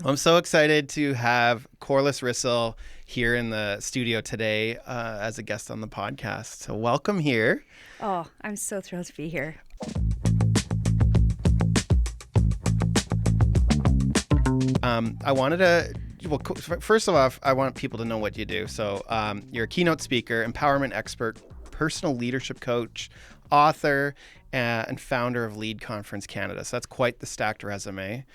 I'm so excited to have Corliss Rassyle here in the studio today as a guest on the podcast. So welcome here. Oh, I'm so thrilled to be here. I wanted to, well, first of all, I want people to know what you do. So you're a keynote speaker, empowerment expert, personal leadership coach, author, and founder of Lead Conference Canada. So that's quite the stacked resume.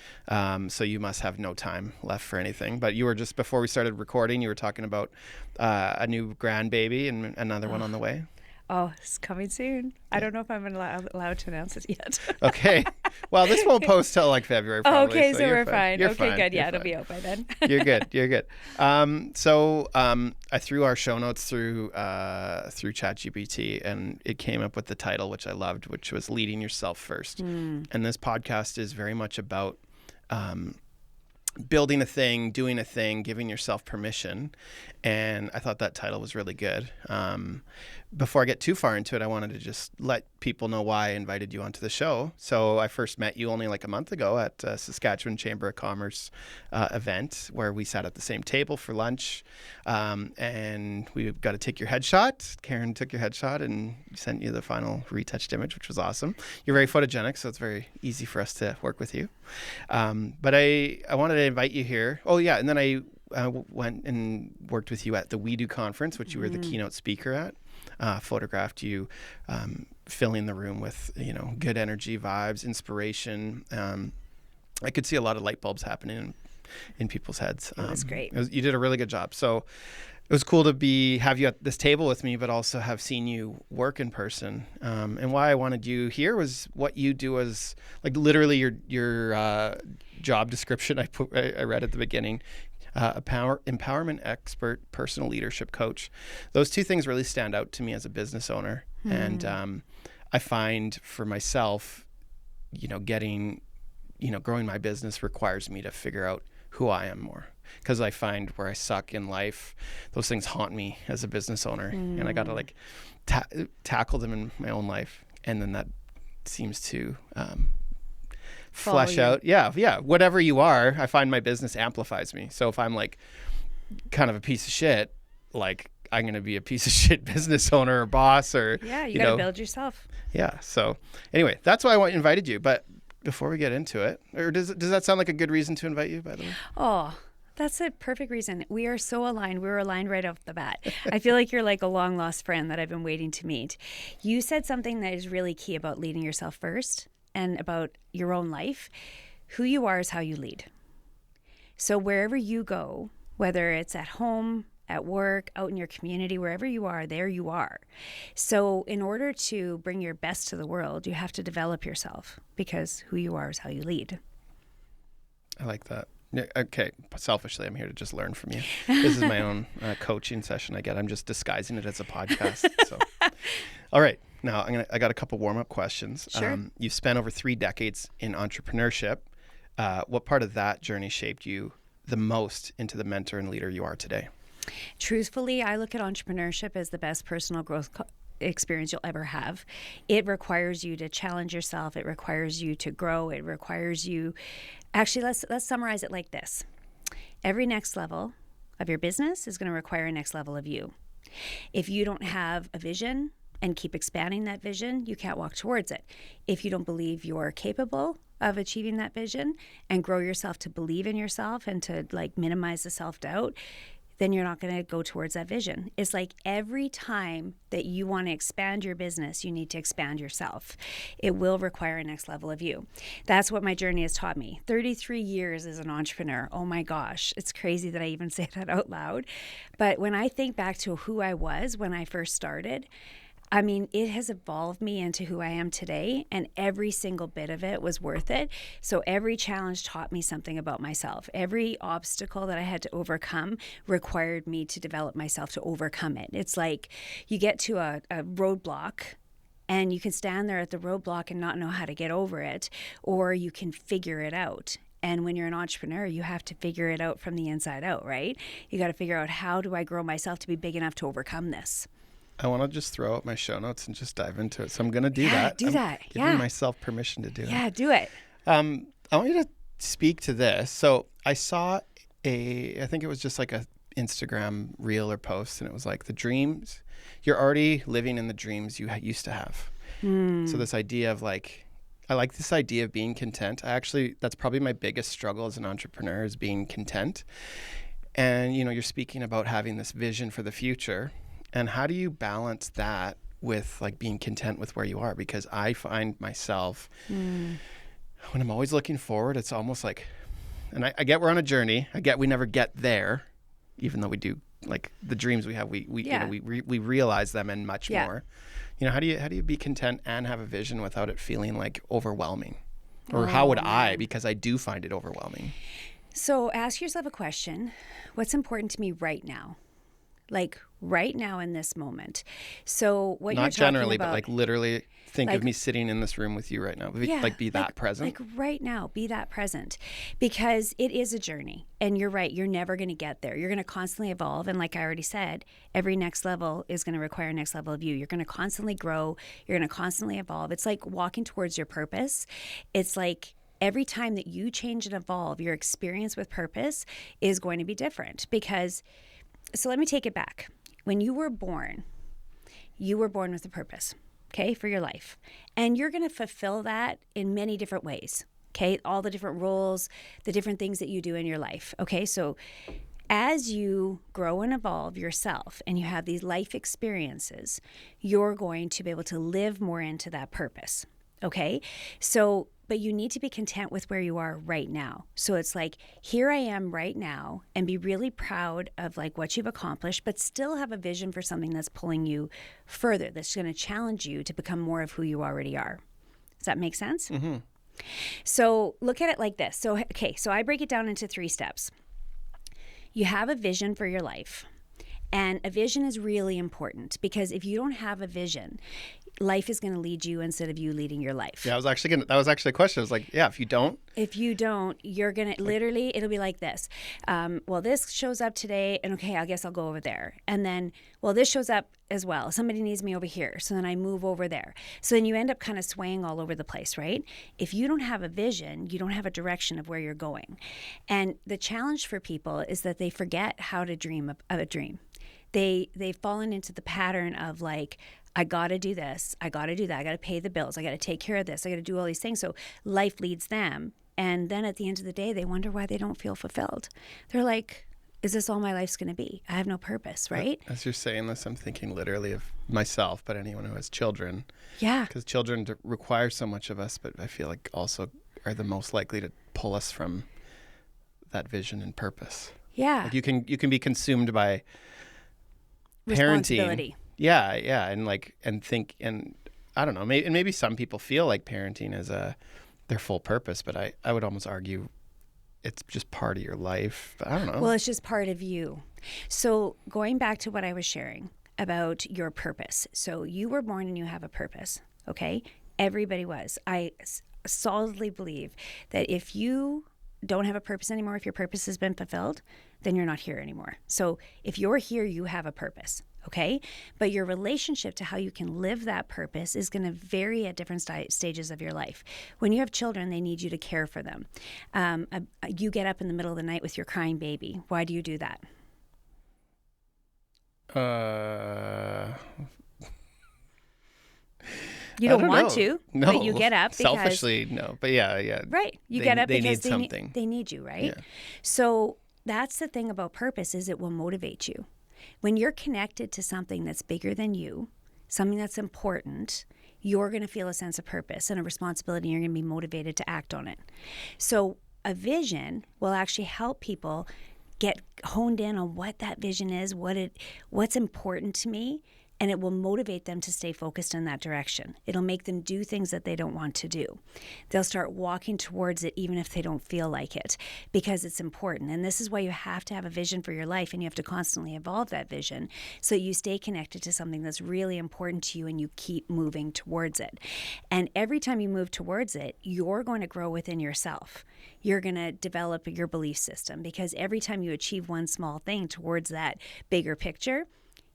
So you must have no time left for anything. But you were just, before we started recording, you were talking about a new grandbaby and another one on the way. Oh, it's coming soon. I don't know if I'm allowed to announce it yet. Okay. Well, this won't post till like February probably. Okay, so we're fine. You're okay, fine. good. Yeah, You're it'll fine. be out by then. You're good. You're good. I threw our show notes through ChatGPT, and it came up with the title, which I loved, which was Leading Yourself First. And this podcast is very much about building a thing, doing a thing, giving yourself permission. And I thought that title was really good. Before I get too far into it, I wanted to just let people know why I invited you onto the show. So I first met you only like a month ago at a Saskatchewan Chamber of Commerce event where we sat at the same table for lunch. And we got to take your headshot. Karen took your headshot and sent you the final retouched image, which was awesome. You're very photogenic, so it's very easy for us to work with you. But I wanted to invite you here. Oh, yeah. And then I went and worked with you at the We Do conference, which you were the keynote speaker at. Photographed you filling the room with, good energy, vibes, inspiration. I could see a lot of light bulbs happening in people's heads. It was great. You did a really good job. So it was cool to have you at this table with me, but also have seen you work in person. And why I wanted you here was what you do as, like, literally your job description. I read at the beginning. Empowerment expert, personal leadership coach. Those two things really stand out to me as a business owner. And I find for myself, growing my business requires me to figure out who I am more. Because I find where I suck in life, those things haunt me as a business owner. And I got to tackle them in my own life. And then that seems to flesh out. Yeah. Whatever you are, I find my business amplifies me. So if I'm like kind of a piece of shit, like I'm going to be a piece of shit business owner or boss or, you got to build yourself. Yeah. So anyway, that's why I invited you. But before we get into it, or does that sound like a good reason to invite you, by the way? Oh, that's a perfect reason. We are so aligned. We were aligned right off the bat. I feel like you're like a long lost friend that I've been waiting to meet. You said something that is really key about leading yourself first and about your own life. Who you are is how you lead. So wherever you go, whether it's at home, at work, out in your community, wherever you are, there you are. So in order to bring your best to the world, you have to develop yourself, because who you are is how you lead. I like that. Okay, selfishly, I'm here to just learn from you. This is my own coaching session I get. I'm just disguising it as a podcast. So, all right. Now, I got a couple warm-up questions. Sure. You've spent over 3 decades in entrepreneurship. What part of that journey shaped you the most into the mentor and leader you are today? Truthfully, I look at entrepreneurship as the best personal growth experience you'll ever have. It requires you to challenge yourself. It requires you to grow. It requires you... Actually, let's summarize it like this. Every next level of your business is going to require a next level of you. If you don't have a vision and keep expanding that vision, you can't walk towards it. If you don't believe you're capable of achieving that vision and grow yourself to believe in yourself and to minimize the self-doubt, then you're not going to go towards that vision. It's like every time that you want to expand your business, you need to expand yourself. It will require a next level of you. That's what my journey has taught me. 33 years as an entrepreneur. Oh my gosh, it's crazy that I even say that out loud. But when I think back to who I was when I first started, I mean, it has evolved me into who I am today, and every single bit of it was worth it. So every challenge taught me something about myself. Every obstacle that I had to overcome required me to develop myself to overcome it. It's like you get to a roadblock and you can stand there at the roadblock and not know how to get over it, or you can figure it out. And when you're an entrepreneur, you have to figure it out from the inside out, right? You got to figure out, how do I grow myself to be big enough to overcome this? I want to just throw out my show notes and just dive into it. So I'm going to do that. Do that. Giving myself permission to do it. Yeah, do it. I want you to speak to this. So I saw I think it was just like a Instagram reel or post, and it was like the dreams, you're already living in the dreams you used to have. So this idea of like, I like this idea of being content. That's probably my biggest struggle as an entrepreneur, is being content. And, you're speaking about having this vision for the future. And how do you balance that with like being content with where you are? Because I find myself, when I'm always looking forward, it's almost like, and I get we're on a journey. I get we never get there, even though we do, like the dreams we have, we realize them and much more. How do you be content and have a vision without it feeling like overwhelming? Or how would I? Because I do find it overwhelming. So ask yourself a question. What's important to me right now? Like right now in this moment. So what you're talking about. Not generally, but like literally think of me sitting in this room with you right now. Be that present. Like right now, be that present. Because it is a journey. And you're right, you're never going to get there. You're going to constantly evolve. And like I already said, every next level is going to require a next level of you. You're going to constantly grow. You're going to constantly evolve. It's like walking towards your purpose. It's like every time that you change and evolve, your experience with purpose is going to be different. So let me take it back. When you were born with a purpose, okay, for your life. And you're going to fulfill that in many different ways, okay? All the different roles, the different things that you do in your life, okay? So as you grow and evolve yourself and you have these life experiences, you're going to be able to live more into that purpose, okay? So, but you need to be content with where you are right now. So it's like, here I am right now, and be really proud of like what you've accomplished, but still have a vision for something that's pulling you further, that's going to challenge you to become more of who you already are. Does that make sense? Mm-hmm. So look at it like this. So I break it down into 3 steps. You have a vision for your life. And a vision is really important, because if you don't have a vision, life is going to lead you instead of you leading your life. Yeah, that was actually a question. I was like, yeah, if you don't, you're going to literally, it'll be like this. Well, this shows up today, and okay, I guess I'll go over there. And then, well, this shows up as well. Somebody needs me over here. So then I move over there. So then you end up kind of swaying all over the place, right? If you don't have a vision, you don't have a direction of where you're going. And the challenge for people is that they forget how to dream of a dream. They've fallen into the pattern of like, I got to do this, I got to do that, I got to pay the bills, I got to take care of this, I got to do all these things. So life leads them. And then at the end of the day, they wonder why they don't feel fulfilled. They're like, is this all my life's going to be? I have no purpose, right? As you're saying this, I'm thinking literally of myself, but anyone who has children. Yeah. Because children require so much of us, but I feel like also are the most likely to pull us from that vision and purpose. Yeah. Like you can be consumed by responsibility. Parenting. Yeah, and I don't know, maybe some people feel like parenting is their full purpose, but I would almost argue it's just part of your life. But I don't know. Well, it's just part of you. So going back to what I was sharing about your purpose. So you were born and you have a purpose, okay? Everybody was. I solidly believe that if you don't have a purpose anymore, if your purpose has been fulfilled, then you're not here anymore. So if you're here, you have a purpose, okay? But your relationship to how you can live that purpose is going to vary at different stages of your life. When you have children, they need you to care for them. You get up in the middle of the night with your crying baby. Why do you do that? You don't want to, no, but you get up because... Selfishly, no. But yeah. Right. You get up because they need you, right? Yeah. So that's the thing about purpose, is it will motivate you. When you're connected to something that's bigger than you, something that's important, you're going to feel a sense of purpose and a responsibility, and you're going to be motivated to act on it. So a vision will actually help people get honed in on what that vision is, what's important to me, and it will motivate them to stay focused in that direction. It'll make them do things that they don't want to do. They'll start walking towards it even if they don't feel like it, because it's important. And this is why you have to have a vision for your life, and you have to constantly evolve that vision so you stay connected to something that's really important to you and you keep moving towards it. And every time you move towards it, you're going to grow within yourself. You're going to develop your belief system, because every time you achieve one small thing towards that bigger picture,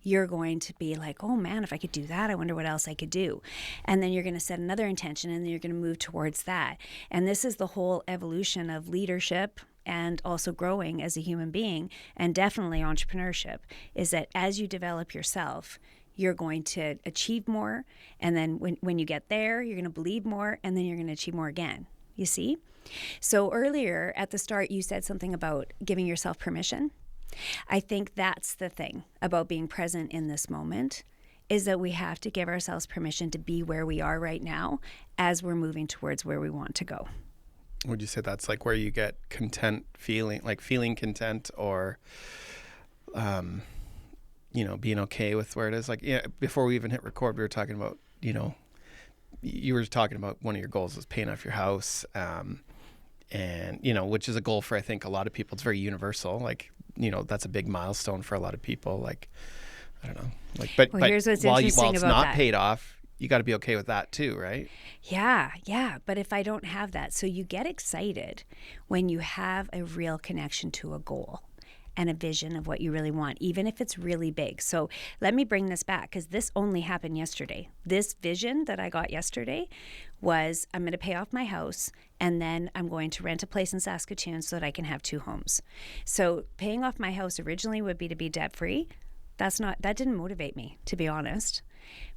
you're going to be like, oh man, if I could do that, I wonder what else I could do. And then you're going to set another intention, and then you're going to move towards that. And this is the whole evolution of leadership and also growing as a human being, and definitely entrepreneurship, is that as you develop yourself, you're going to achieve more. And then when you get there, you're going to believe more, and then you're going to achieve more again. You see? So earlier at the start, you said something about giving yourself permission. I think that's the thing about being present in this moment, is that we have to give ourselves permission to be where we are right now as we're moving towards where we want to go. Would you say that's like where you get content, feeling content, or, being okay with where it is? Like, yeah, before we even hit record, we were talking about, you were talking about one of your goals was paying off your house, and, which is a goal for, I think, a lot of people. It's very universal. Like, that's a big milestone for a lot of people. Like, I don't know. Like, but here's what's while interesting it's about not that. paid off, you got to be okay with that too, right? Yeah. But if I don't have that, so you get excited when you have a real connection to a goal and a vision of what you really want, even if it's really big. So let me bring this back, because this only happened yesterday. This vision that I got yesterday was, I'm going to pay off my house, and then I'm going to rent a place in Saskatoon so that I can have 2 homes. So paying off my house originally would be to be debt-free. That didn't motivate me, to be honest.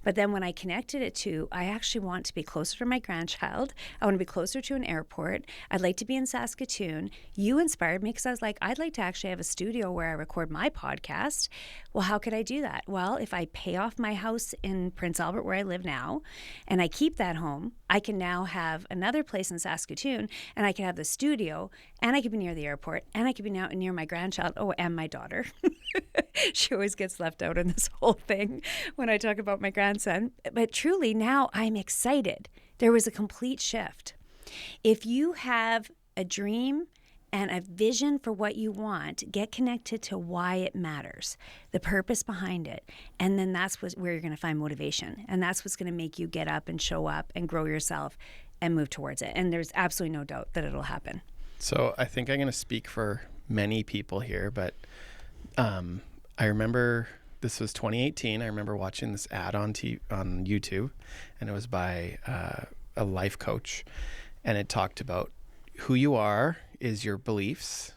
But then when I connected it to, I actually want to be closer to my grandchild. I want to be closer to an airport. I'd like to be in Saskatoon. You inspired me, because I was like, I'd like to actually have a studio where I record my podcast. Well, how could I do that? Well, if I pay off my house in Prince Albert where I live now, and I keep that home, I can now have another place in Saskatoon, and I can have the studio, and I could be near the airport, and I could be near my grandchild. Oh, and my daughter. She always gets left out in this whole thing when I talk about my grandson. But truly, now I'm excited. There was a complete shift. If you have a dream and a vision for what you want, get connected to why it matters, the purpose behind it. And then that's where you're going to find motivation. And that's what's going to make you get up and show up and grow yourself and move towards it. And there's absolutely no doubt that it'll happen. So I think I'm going to speak for many people here, but I remember this was 2018. I remember watching this ad on YouTube, and it was by a life coach, and it talked about who you are is your beliefs,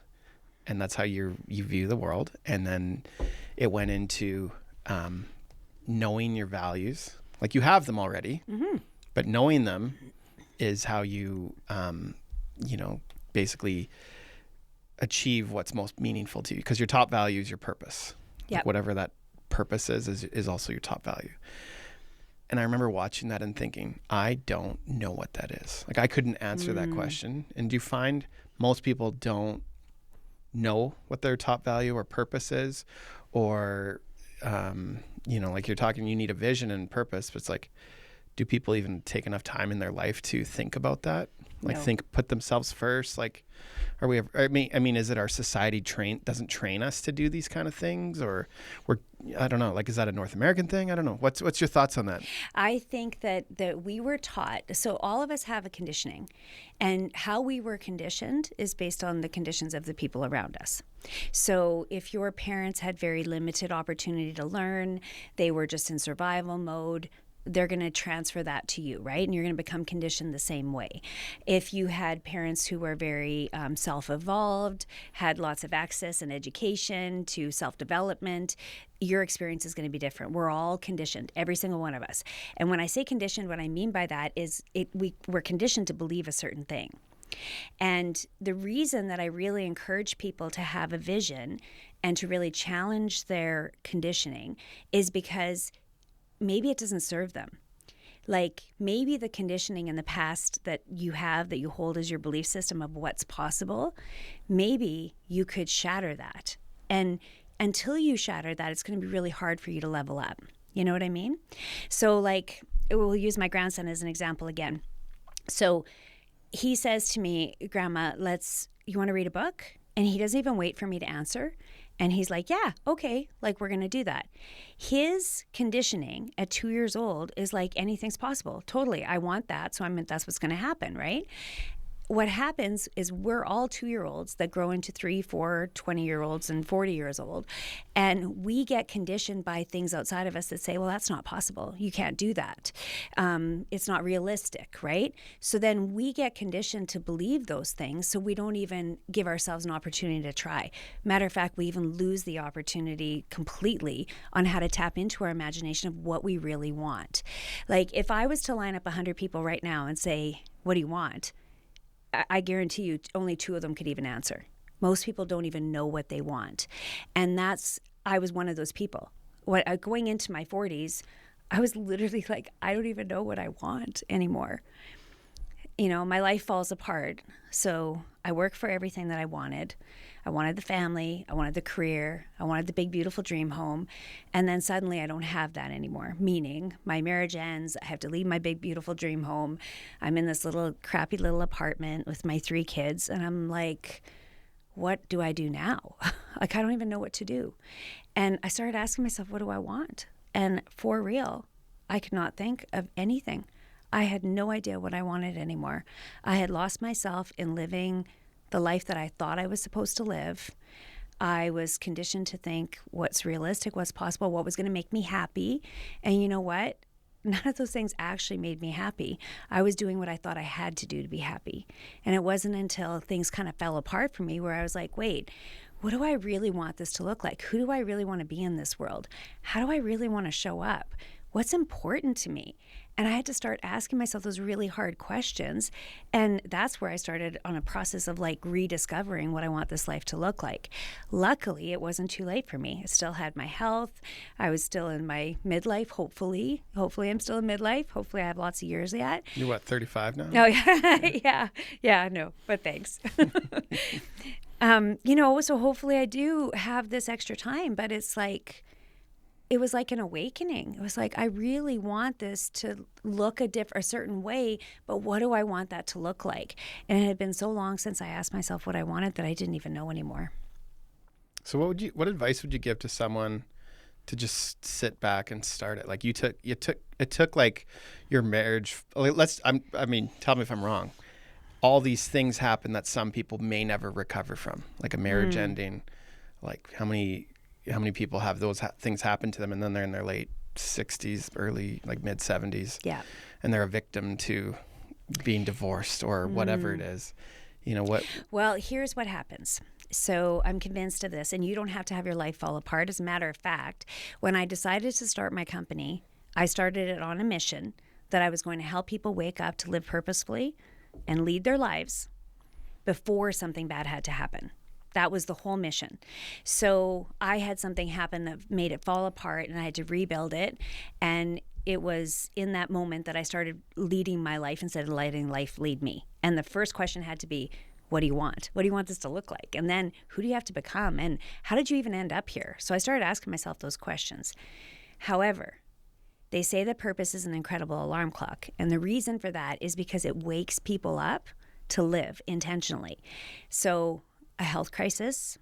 and that's how you view the world. And then it went into knowing your values. Like, you have them already, but knowing them is how you, basically achieve what's most meaningful to you, because your top value is your purpose. Yep. Like, whatever that purpose is also your top value. And I remember watching that and thinking, I don't know what that is. Like, I couldn't answer that question. And do you find most people don't know what their top value or purpose is? Or, like you're talking, you need a vision and purpose, but it's like, do people even take enough time in their life to think about that? Like, No. put themselves first? Like, are we, I mean, is it our society doesn't train us to do these kind of things? Or I don't know, like, is that a North American thing? I don't know. What's your thoughts on that? I think that we were taught, so all of us have a conditioning, and how we were conditioned is based on the conditions of the people around us. So if your parents had very limited opportunity to learn, they were just in survival mode, they're going to transfer that to you, right? And you're going to become conditioned the same way. If you had parents who were very self-evolved, had lots of access and education to self-development, your experience is going to be different. We're all conditioned, every single one of us. And when I say conditioned, what I mean by that is we're conditioned to believe a certain thing. And the reason that I really encourage people to have a vision and to really challenge their conditioning is because maybe it doesn't serve them. Like, maybe the conditioning in the past that you hold as your belief system of what's possible, maybe you could shatter that. And until you shatter that, it's going to be really hard for you to level up. You know what I mean? So, like, we'll use my grandson as an example again. So he says to me, Grandma, you want to read a book? And he doesn't even wait for me to answer. And he's like, yeah, okay, like, we're going to do that. His conditioning at 2 years old is like, anything's possible. Totally. I want that. So that's what's going to happen, right? what happens is we're all 2-year-olds that grow into 3, 4, 20-year-olds and 40 years old. And we get conditioned by things outside of us that say, well, that's not possible. You can't do that. It's not realistic, right? So then we get conditioned to believe those things. So we don't even give ourselves an opportunity to try. Matter of fact, we even lose the opportunity completely on how to tap into our imagination of what we really want. Like if I was to line up 100 people right now and say, what do you want? I guarantee you only 2 of them could even answer. Most people don't even know what they want. And I was one of those people. Going into my 40s, I was literally like, I don't even know what I want anymore. You know, my life falls apart. So I work for everything that I wanted. I wanted the family. I wanted the career. I wanted the big, beautiful dream home. And then suddenly I don't have that anymore, meaning my marriage ends. I have to leave my big, beautiful dream home. I'm in this little crappy little apartment with my 3 kids. And I'm like, what do I do now? Like, I don't even know what to do. And I started asking myself, what do I want? And for real, I could not think of anything. I had no idea what I wanted anymore. I had lost myself in living the life that I thought I was supposed to live. I was conditioned to think what's realistic, what's possible, what was going to make me happy. And you know what? None of those things actually made me happy. I was doing what I thought I had to do to be happy. And it wasn't until things kind of fell apart for me where I was like, wait, what do I really want this to look like? Who do I really want to be in this world? How do I really want to show up? What's important to me? And I had to start asking myself those really hard questions. And that's where I started on a process of like rediscovering what I want this life to look like. Luckily, it wasn't too late for me. I still had my health. I was still in my midlife, hopefully. Hopefully I'm still in midlife. Hopefully I have lots of years yet. You're what, 35 now? Oh, yeah. Yeah, no, but thanks. You know, so hopefully I do have this extra time, but it's like, it was like an awakening. It was like, I really want this to look a certain way, but what do I want that to look like? And it had been so long since I asked myself what I wanted that I didn't even know anymore. So what advice would you give to someone to just sit back and start it? Like it took like your marriage. Tell me if I'm wrong. All these things happen that some people may never recover from, like a marriage ending. Like how many people have those things happen to them, and then they're in their late 60s, early, like mid 70s. Yeah. And they're a victim to being divorced or whatever it is. You know what? Well, here's what happens. So I'm convinced of this, and you don't have to have your life fall apart. As a matter of fact, when I decided to start my company, I started it on a mission that I was going to help people wake up to live purposefully and lead their lives before something bad had to happen. That was the whole mission. So I had something happen that made it fall apart, and I had to rebuild it. And it was in that moment that I started leading my life instead of letting life lead me. And the first question had to be, what do you want? What do you want this to look like? And then who do you have to become? And how did you even end up here? So I started asking myself those questions. However, they say that purpose is an incredible alarm clock. And the reason for that is because it wakes people up to live intentionally. So a health crisis,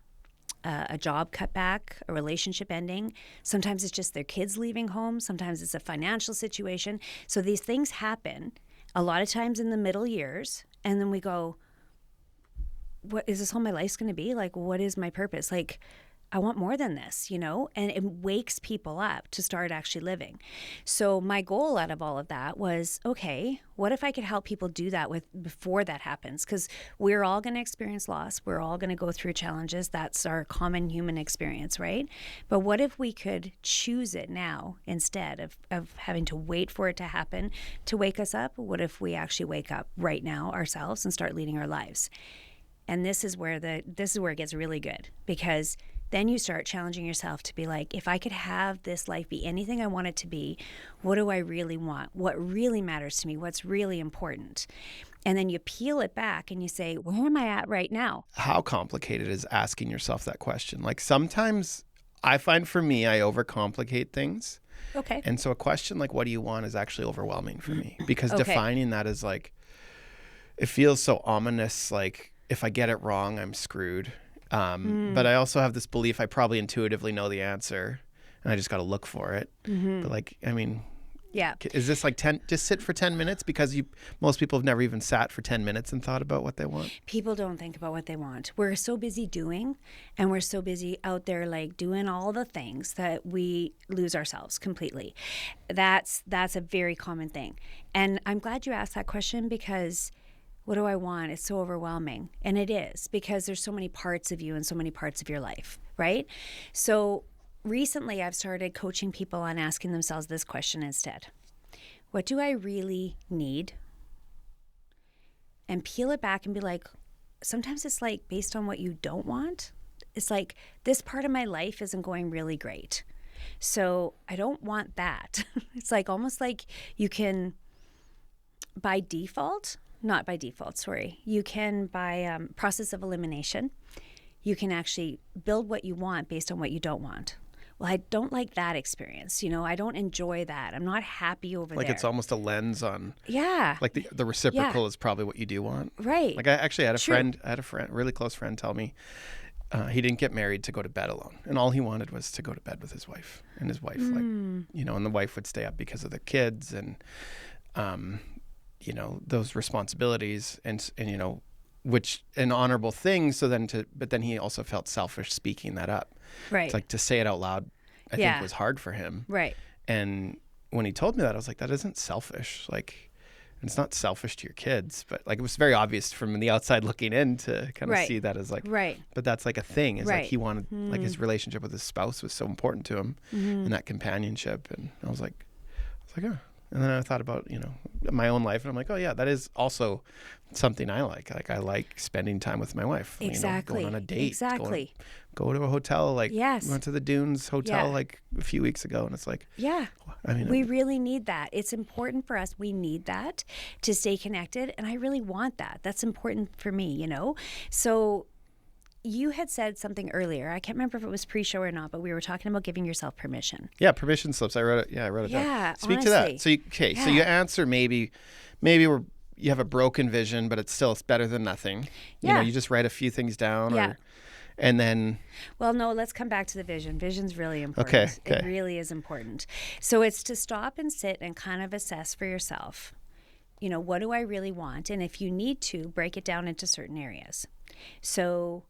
a job cutback, a relationship ending. Sometimes it's just their kids leaving home. Sometimes it's a financial situation. So these things happen a lot of times in the middle years. And then we go, what is this all my life's going to be? Like, what is my purpose? Like, I want more than this, you know, and it wakes people up to start actually living. So my goal out of all of that was, okay, what if I could help people do that before that happens? Because we're all going to experience loss. We're all going to go through challenges. That's our common human experience, right? But what if we could choose it now instead of having to wait for it to happen to wake us up? What if we actually wake up right now ourselves and start leading our lives? And this is where it gets really good, because then you start challenging yourself to be like, if I could have this life be anything I want it to be, what do I really want? What really matters to me? What's really important? And then you peel it back and you say, where am I at right now? How complicated is asking yourself that question? Like sometimes I find for me, I overcomplicate things. Okay. And so a question like, what do you want, is actually overwhelming for me, because defining that is like, it feels so ominous. Like if I get it wrong, I'm screwed. But I also have this belief I probably intuitively know the answer, and I just got to look for it. But like, I mean, Yeah. Is this like 10, just sit for 10 minutes? Because most people have never even sat for 10 minutes and thought about what they want. People don't think about what they want. We're so busy doing, and we're so busy out there like doing all the things that we lose ourselves completely. That's a very common thing. And I'm glad you asked that question, because what do I want? It's so overwhelming. And it is, because there's so many parts of you and so many parts of your life, right? So recently I've started coaching people on asking themselves this question instead. What do I really need? And peel it back and be like, sometimes it's like based on what you don't want. It's like, this part of my life isn't going really great, so I don't want that. It's like almost like you can by default, not by default, sorry. You can, by process of elimination, you can actually build what you want based on what you don't want. Well, I don't like that experience. You know, I don't enjoy that. I'm not happy over like there. It's almost a lens on. Yeah. Like the reciprocal is probably what you do want. Right. Like I actually had a friend, really close friend, tell me he didn't get married to go to bed alone, and all he wanted was to go to bed with his wife. And his wife, and the wife would stay up because of the kids and, those responsibilities and which an honorable thing. So then but then he also felt selfish speaking that up. Right. It's like to say it out loud, I think was hard for him. Right. And when he told me that, I was like, that isn't selfish. Like, it's not selfish to your kids, but like, it was very obvious from the outside looking in to kind of see that as like, but that's like a thing. It's like he wanted, like his relationship with his spouse was so important to him and that companionship. And I was like, oh. And then I thought about, my own life, and I'm like, oh yeah, that is also something I like. Like I like spending time with my wife. Exactly. Going on a date. Exactly. Go to a hotel. Like we went to the Dunes Hotel like a few weeks ago, and it's like, we really need that. It's important for us. We need that to stay connected, and I really want that. That's important for me, So you had said something earlier. I can't remember if it was pre-show or not, but we were talking about giving yourself permission. Yeah, permission slips. I wrote it. Yeah, I wrote it down. Yeah, Speak to that. So so you answer maybe you have a broken vision, but it's better than nothing. You just write a few things down, and then. Well, no, let's come back to the vision. Vision's really important. Okay. It really is important. So it's to stop and sit and kind of assess for yourself. What do I really want? And if you need to, break it down into certain areas. So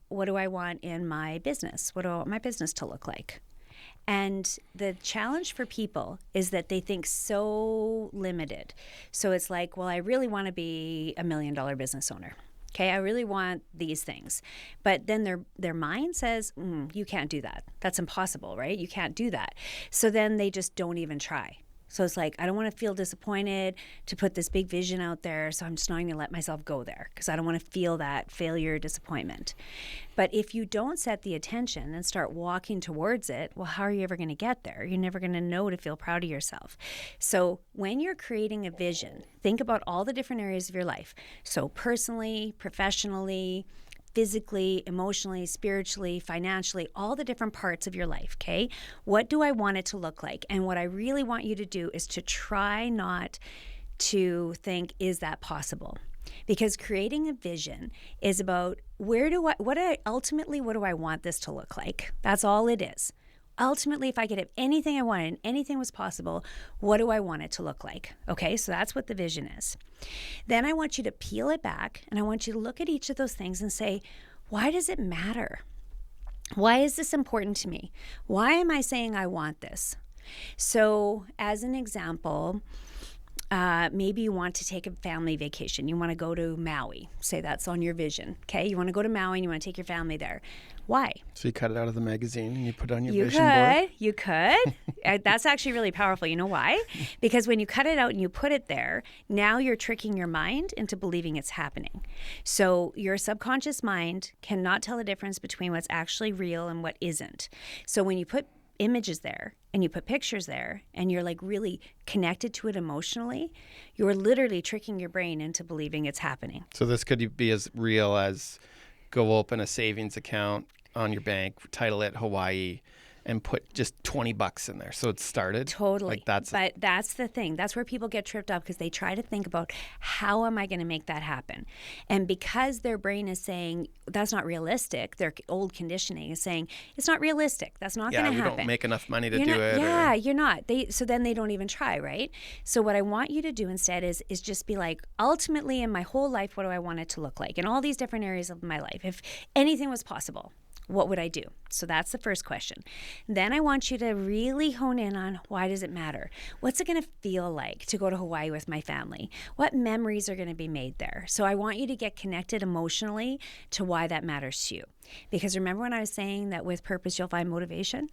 what do I want in my business? What do I want my business to look like? And the challenge for people is that they think so limited. So it's like, well, I really want to be $1 million business owner. Okay, I really want these things. But then their mind says, you can't do that. That's impossible, right? You can't do that. So then they just don't even try. So it's like, I don't want to feel disappointed to put this big vision out there, so I'm just not going to let myself go there because I don't want to feel that failure, disappointment. But if you don't set the attention and start walking towards it, well, how are you ever going to get there? You're never going to know to feel proud of yourself. So when you're creating a vision, think about all the different areas of your life. So personally, professionally, physically, emotionally, spiritually, financially, all the different parts of your life, okay? What do I want it to look like? And what I really want you to do is to try not to think, is that possible? Because creating a vision is about what do I want this to look like? That's all it is. Ultimately, if I could have anything I wanted and anything was possible, what do I want it to look like? Okay, so that's what the vision is. Then I want you to peel it back, and I want you to look at each of those things and say, why does it matter? Why is this important to me? Why am I saying I want this? So as an example, maybe you want to take a family vacation. You want to go to Maui. Say that's on your vision. Okay, you want to go to Maui and you want to take your family there. Why? So you cut it out of the magazine and you put it on your vision board? You could. That's actually really powerful. You know why? Because when you cut it out and you put it there, now you're tricking your mind into believing it's happening. So your subconscious mind cannot tell the difference between what's actually real and what isn't. So when you put images there and you put pictures there and you're like really connected to it emotionally, you're literally tricking your brain into believing it's happening. So this could be as real as go open a savings account on your bank, title it Hawaii, and put just $20 in there. So it started. Totally. Like that's But that's the thing. That's where people get tripped up, because they try to think about, how am I going to make that happen? And because their brain is saying that's not realistic, their old conditioning is saying it's not realistic. That's not going to happen. We don't make enough money to You're do not, it. Yeah, you're not. So then they don't even try, right? So what I want you to do instead is just be like, ultimately in my whole life, what do I want it to look like? In all these different areas of my life, if anything was possible, what would I do? So that's the first question. Then I want you to really hone in on, why does it matter? What's it going to feel like to go to Hawaii with my family? What memories are going to be made there? So I want you to get connected emotionally to why that matters to you. Because remember when I was saying that with purpose, you'll find motivation?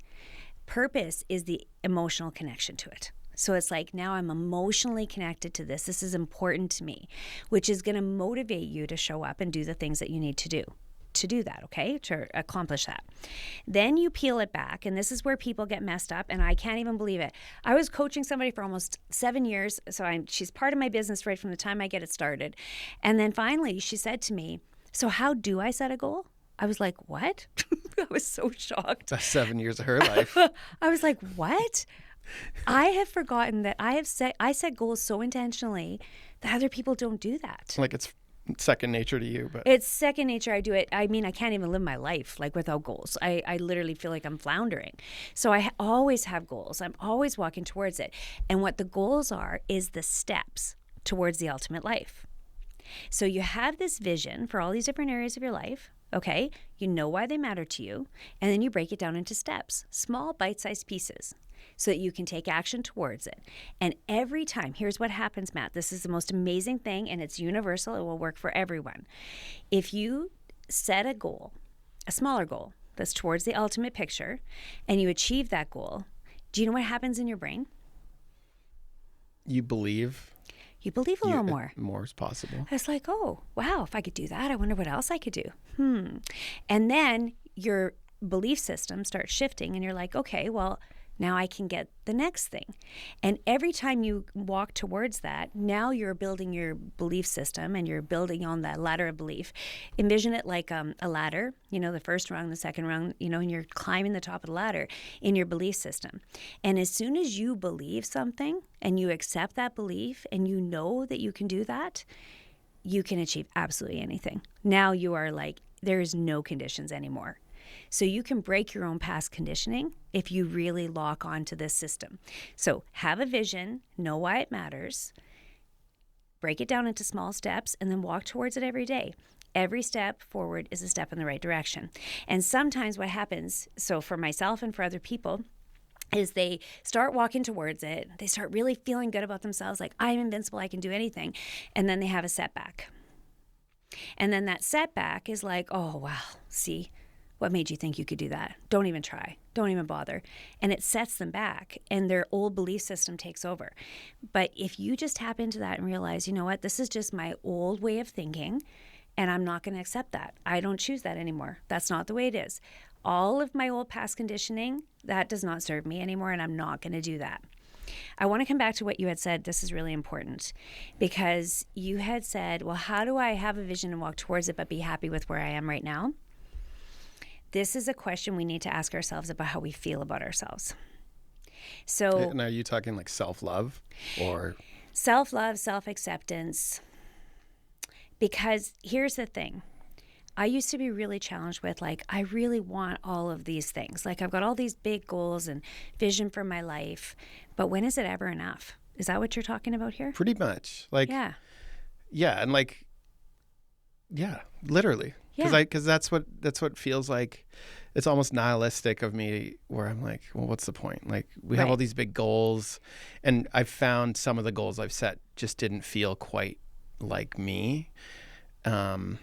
Purpose is the emotional connection to it. So it's like, now I'm emotionally connected to this. This is important to me, which is going to motivate you to show up and do the things that you need to do that, okay, to accomplish that. Then you peel it back, and this is where people get messed up, and I can't even believe it. I was coaching somebody for almost 7 years, so she's part of my business right from the time I get it started. And then finally she said to me, so how do I set a goal? I was like, what? I was so shocked. That's 7 years of her life. I was like, what? I have forgotten that I set goals so intentionally that other people don't do that. Like it's second nature to you, but it's second nature. I do it. I mean, I can't even live my life like without goals. I literally feel like I'm floundering. So I always have goals. I'm always walking towards it. And what the goals are is the steps towards the ultimate life. So you have this vision for all these different areas of your life. Okay, you know why they matter to you, and then you break it down into steps, small bite-sized pieces, so that you can take action towards it. And every time, here's what happens, Matt. This is the most amazing thing, and it's universal. It will work for everyone. If you set a goal, a smaller goal, that's towards the ultimate picture, and you achieve that goal, do you know what happens in your brain? You believe a little more. More is possible. It's like, oh, wow, if I could do that, I wonder what else I could do. And then your belief system starts shifting, and you're like, okay, well, now I can get the next thing. And every time you walk towards that, now you're building your belief system, and you're building on that ladder of belief. Envision it like a ladder, the first rung, the second rung, and you're climbing the top of the ladder in your belief system. And as soon as you believe something and you accept that belief and you know that you can do that, you can achieve absolutely anything. Now you are like, there's no conditions anymore. So you can break your own past conditioning if you really lock onto this system. So have a vision, know why it matters, break it down into small steps, and then walk towards it every day. Every step forward is a step in the right direction. And sometimes what happens, so for myself and for other people, is they start walking towards it. They start really feeling good about themselves, like, I'm invincible, I can do anything. And then they have a setback. And then that setback is like, oh, wow, see, what made you think you could do that? Don't even try. Don't even bother. And it sets them back, and their old belief system takes over. But if you just tap into that and realize, you know what, this is just my old way of thinking, and I'm not going to accept that. I don't choose that anymore. That's not the way it is. All of my old past conditioning, that does not serve me anymore, and I'm not going to do that. I want to come back to what you had said. This is really important, because you had said, well, how do I have a vision and walk towards it but be happy with where I am right now? This is a question we need to ask ourselves about how we feel about ourselves. So, and are you talking like self-love or? Self-love, self-acceptance. Because here's the thing. I used to be really challenged with, like, I really want all of these things. Like, I've got all these big goals and vision for my life, but when is it ever enough? Is that what you're talking about here? Pretty much. Like, yeah. Yeah. And like, yeah, literally. Because that's what feels like. It's almost nihilistic of me, where I'm like, well, what's the point? Like, we have all these big goals, and I've found some of the goals I've set just didn't feel quite like me. And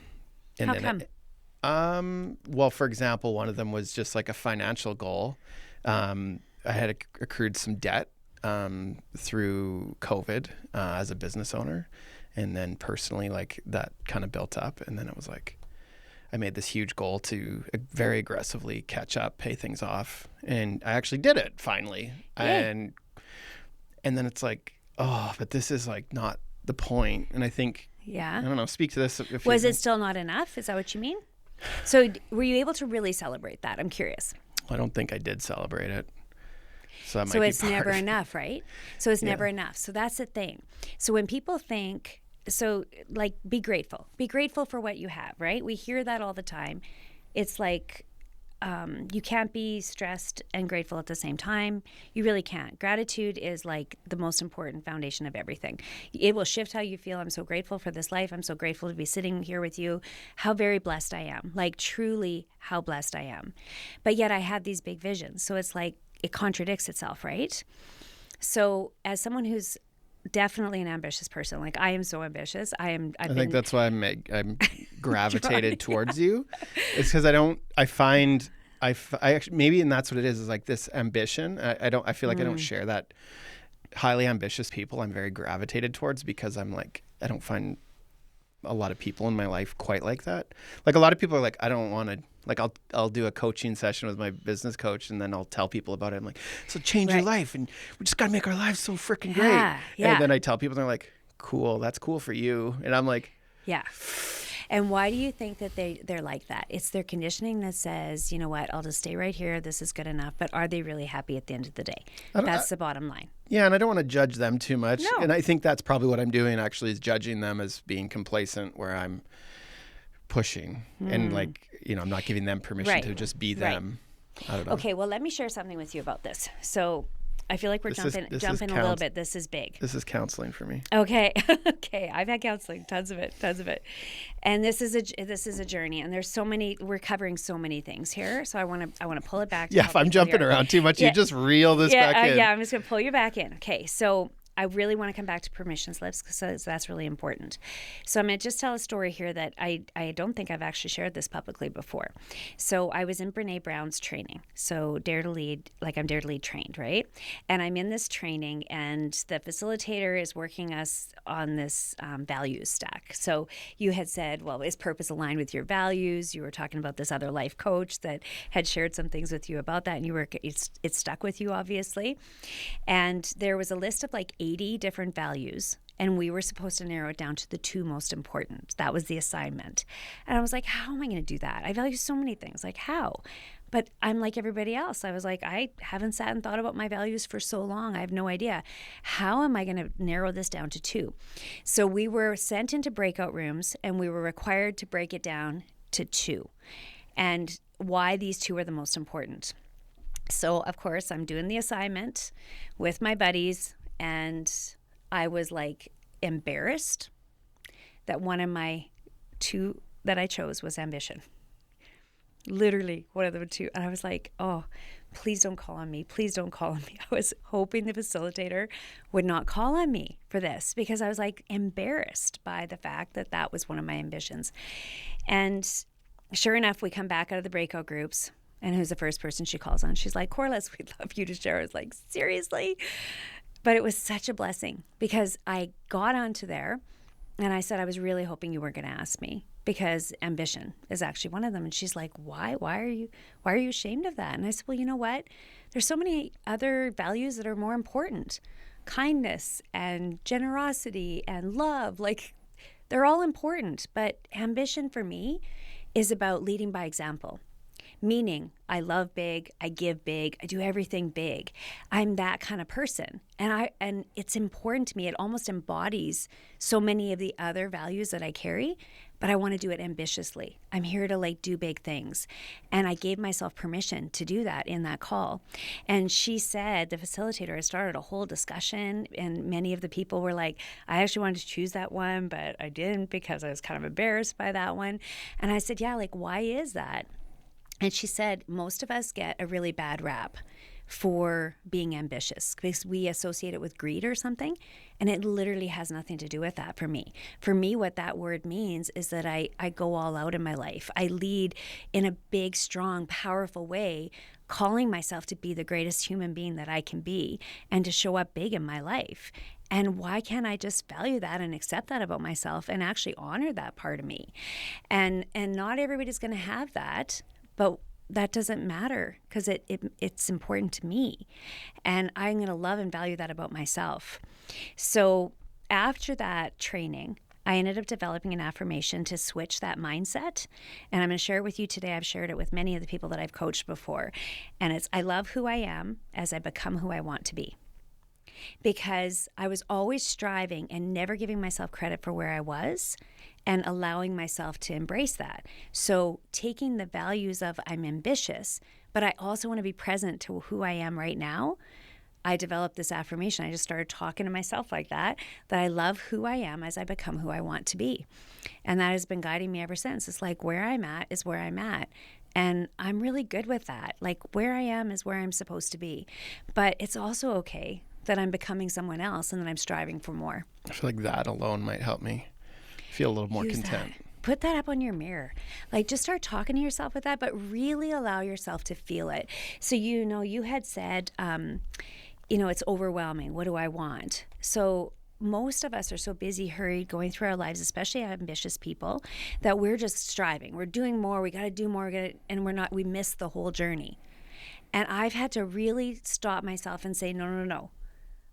how then come? Well, for example, one of them was just like a financial goal. I had accrued some debt through COVID as a business owner, and then personally, like, that kind of built up, and then it was like, I made this huge goal to very aggressively catch up, pay things off. And I actually did it finally. Yay. And then it's like, oh, but this is like not the point. And I think, I don't know, speak to this. Was it still not enough? Is that what you mean? So were you able to really celebrate that? I'm curious. I don't think I did celebrate it. So that So might be it's part never of it. enough, right? So it's Yeah. never enough. So that's the thing. So when people think, so like, be grateful. Be grateful for what you have, right? We hear that all the time. It's like, you can't be stressed and grateful at the same time. You really can't. Gratitude is like the most important foundation of everything. It will shift how you feel. I'm so grateful for this life. I'm so grateful to be sitting here with you. How very blessed I am. Like, truly how blessed I am. But yet I have these big visions. So it's like it contradicts itself, right? So as someone who's definitely an ambitious person, like I am so ambitious. I think that's why I'm gravitated towards you. It's because I find I actually, maybe, and that's what it is like this ambition. I feel like I don't share that. Highly ambitious people I'm very gravitated towards, because I'm like, I don't find a lot of people in my life quite like that. Like, a lot of people are like, I don't want to, like, I'll do a coaching session with my business coach, and then I'll tell people about it. I'm like, so change your life, and we just got to make our lives so freaking great. Yeah. And then I tell people, and they're like, cool, that's cool for you. And I'm like, yeah. And why do you think that they're like that? It's their conditioning that says, you know what, I'll just stay right here. This is good enough. But are they really happy at the end of the day? That's the bottom line. Yeah, and I don't want to judge them too much. No. And I think that's probably what I'm doing, actually, is judging them as being complacent, where I'm pushing and, like, you know, I'm not giving them permission to just be them. I don't know. Okay, well, let me share something with you about this. So I feel like we're jumping a little bit. This is big. This is counseling for me. Okay. Okay. I've had counseling, tons of it. And this is a journey, and there's so many, we're covering so many things here. So I want to pull it back. Yeah, if I'm jumping around too much, you just reel this back in. Yeah, I'm just going to pull you back in. Okay. So I really want to come back to permission slips, because that's really important. So I'm going to just tell a story here that I don't think I've actually shared this publicly before. So I was in Brene Brown's training. So Dare to Lead, like I'm Dare to Lead trained, right? And I'm in this training, and the facilitator is working us on this values stack. So you had said, well, is purpose aligned with your values? You were talking about this other life coach that had shared some things with you about that, and it stuck with you, obviously. And there was a list of like 80 different values, and we were supposed to narrow it down to the 2 most important. That was the assignment. And I was like, how am I going to do that? I value so many things. Like, how? But I'm like everybody else. I was like, I haven't sat and thought about my values for so long. I have no idea. How am I going to narrow this down to 2? So we were sent into breakout rooms, and we were required to break it down to 2. And why these 2 are the most important. So, of course, I'm doing the assignment with my buddies, and I was like embarrassed that one of my 2 that I chose was ambition. Literally one of the 2. And I was like, oh, please don't call on me. Please don't call on me. I was hoping the facilitator would not call on me for this, because I was like embarrassed by the fact that that was one of my ambitions. And sure enough, we come back out of the breakout groups, and who's the first person she calls on? She's like, Corliss, we'd love you to share. I was like, seriously? But it was such a blessing, because I got onto there, and I said, I was really hoping you weren't going to ask me, because ambition is actually one of them. And she's like, why? Why are you ashamed of that? And I said, well, you know what? There's so many other values that are more important. Kindness and generosity and love, like, they're all important. But ambition for me is about leading by example. Meaning, I love big, I give big, I do everything big. I'm that kind of person. And it's important to me. It almost embodies so many of the other values that I carry, but I want to do it ambitiously. I'm here to like do big things. And I gave myself permission to do that in that call. And she said, the facilitator had started a whole discussion, and many of the people were like, I actually wanted to choose that one, but I didn't, because I was kind of embarrassed by that one. And I said, yeah, like, why is that? And she said, most of us get a really bad rap for being ambitious, because we associate it with greed or something. And it literally has nothing to do with that for me. For me, what that word means is that I go all out in my life. I lead in a big, strong, powerful way, calling myself to be the greatest human being that I can be, and to show up big in my life. And why can't I just value that and accept that about myself and actually honor that part of me? And not everybody's going to have that. But that doesn't matter, because it's important to me. And I'm going to love and value that about myself. So after that training, I ended up developing an affirmation to switch that mindset. And I'm going to share it with you today. I've shared it with many of the people that I've coached before. And it's, I love who I am as I become who I want to be. Because I was always striving and never giving myself credit for where I was and allowing myself to embrace that. So taking the values of I'm ambitious, but I also want to be present to who I am right now. I developed this affirmation. I just started talking to myself like that I love who I am as I become who I want to be. And that has been guiding me ever since. It's like where I'm at is where I'm at. And I'm really good with that. Like where I am is where I'm supposed to be. But it's also okay that I'm becoming someone else and that I'm striving for more. I feel like that alone might help me feel a little more content. Put that up on your mirror. Like just start talking to yourself with that, but really allow yourself to feel it. So, you had said, it's overwhelming. What do I want? So most of us are so busy, hurried, going through our lives, especially ambitious people, that we're just striving. We're doing more. We got to do more. And we miss the whole journey. And I've had to really stop myself and say, no.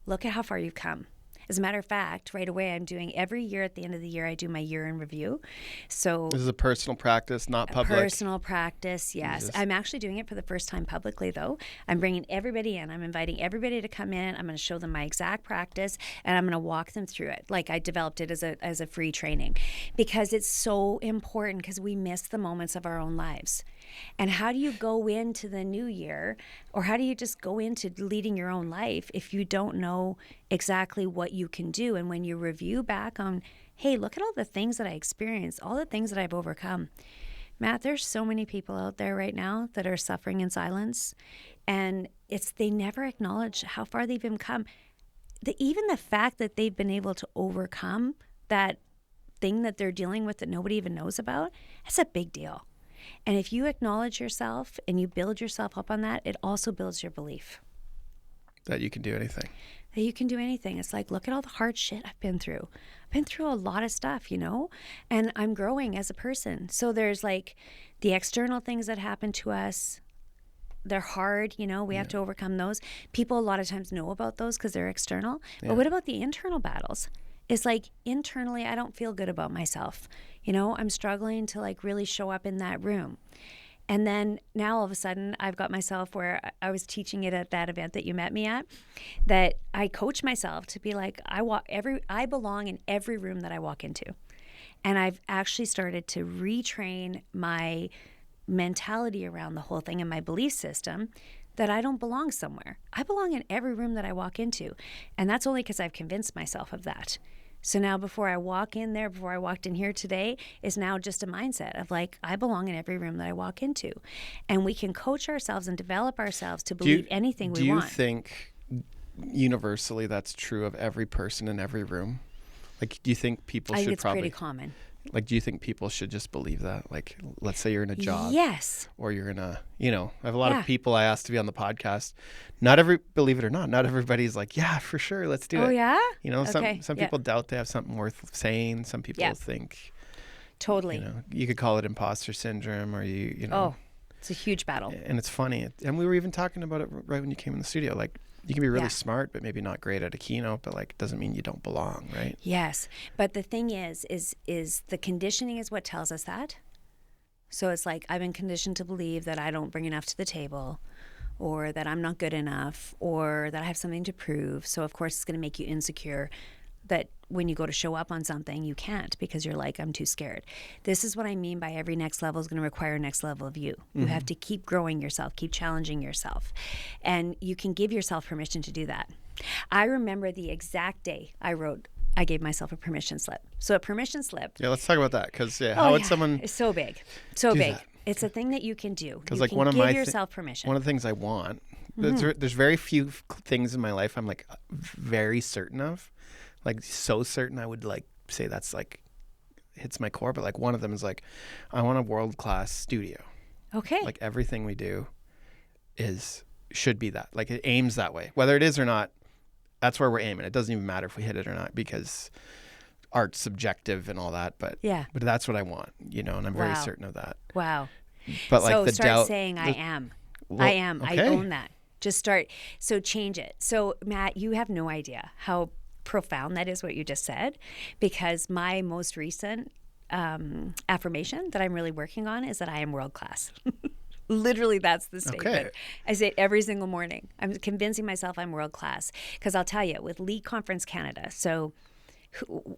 Look at how far you've come. As a matter of fact, right away, I'm doing every year at the end of the year, I do my year in review. So this is a personal practice, not public. Personal practice, yes. Jesus. I'm actually doing it for the first time publicly, though. I'm bringing everybody in. I'm inviting everybody to come in. I'm going to show them my exact practice, and I'm going to walk them through it. Like I developed it as a free training because it's so important because we miss the moments of our own lives. And how do you go into the new year, or how do you just go into leading your own life if you don't know exactly what you can do? And when you review back on, hey, look at all the things that I experienced, all the things that I've overcome. Matt, there's so many people out there right now that are suffering in silence, and they never acknowledge how far they've come. Even the fact that they've been able to overcome that thing that they're dealing with that nobody even knows about, that's a big deal. And if you acknowledge yourself and you build yourself up on that, it also builds your belief. That you can do anything. That you can do anything. It's like, look at all the hard shit I've been through. I've been through a lot of stuff, and I'm growing as a person. So there's like the external things that happen to us. They're hard, we have to overcome those. People a lot of times know about those because they're external. Yeah. But what about the internal battles? It's like internally, I don't feel good about myself. I'm struggling to like really show up in that room. And then now all of a sudden I've got myself where I was teaching it at that event that you met me at, that I coach myself to be like, I belong in every room that I walk into. And I've actually started to retrain my mentality around the whole thing and my belief system that I don't belong somewhere. I belong in every room that I walk into. And that's only because I've convinced myself of that. So now before I walk in there, before I walked in here today, is now just a mindset of like, I belong in every room that I walk into. And we can coach ourselves and develop ourselves to believe anything we want. Do you think universally that's true of every person in every room? Like, do you think people should probably... I think it's pretty common. Like, do you think people should just believe that? Like, let's say you're in a job. Yes. Or you're in a, I have a lot of people I asked to be on the podcast. Believe it or not everybody's like, yeah, for sure, let's do it. Oh, yeah? Some people doubt they have something worth saying. Some people think. Totally. You could call it imposter syndrome or Oh, it's a huge battle. And it's funny. And we were even talking about it right when you came in the studio. Like, you can be really smart, but maybe not great at a keynote, but like, doesn't mean you don't belong, right? Yes. But the thing is the conditioning is what tells us that. So it's like, I've been conditioned to believe that I don't bring enough to the table, or that I'm not good enough, or that I have something to prove. So of course it's going to make you insecure that when you go to show up on something, you can't because you're like, I'm too scared. This is what I mean by every next level is going to require a next level of you. Mm-hmm. You have to keep growing yourself, keep challenging yourself. And you can give yourself permission to do that. I remember the exact day I gave myself a permission slip. So a permission slip. Yeah, let's talk about that because how would someone... It's so big. So big. That? It's a thing that you can do. Because like give yourself permission. One of the things I want, there's very few things in my life I'm like very certain of. Like so certain I would like say that's like hits my core, but like one of them is like I want a world-class studio. Okay. Like everything we do should be that. Like it aims that way. Whether it is or not, that's where we're aiming. It doesn't even matter if we hit it or not because art's subjective and all that, but that's what I want, and I'm very certain of that. Wow. But like so the start doubt saying I am. Well, I am. Okay. I own that. Just start. So change it. So Matt, you have no idea how profound that is what you just said, because my most recent affirmation that I'm really working on is that I am world class. Literally, that's the statement. Okay. I say it every single morning. I'm convincing myself I'm world class, because I'll tell you, with Lead Conference Canada, so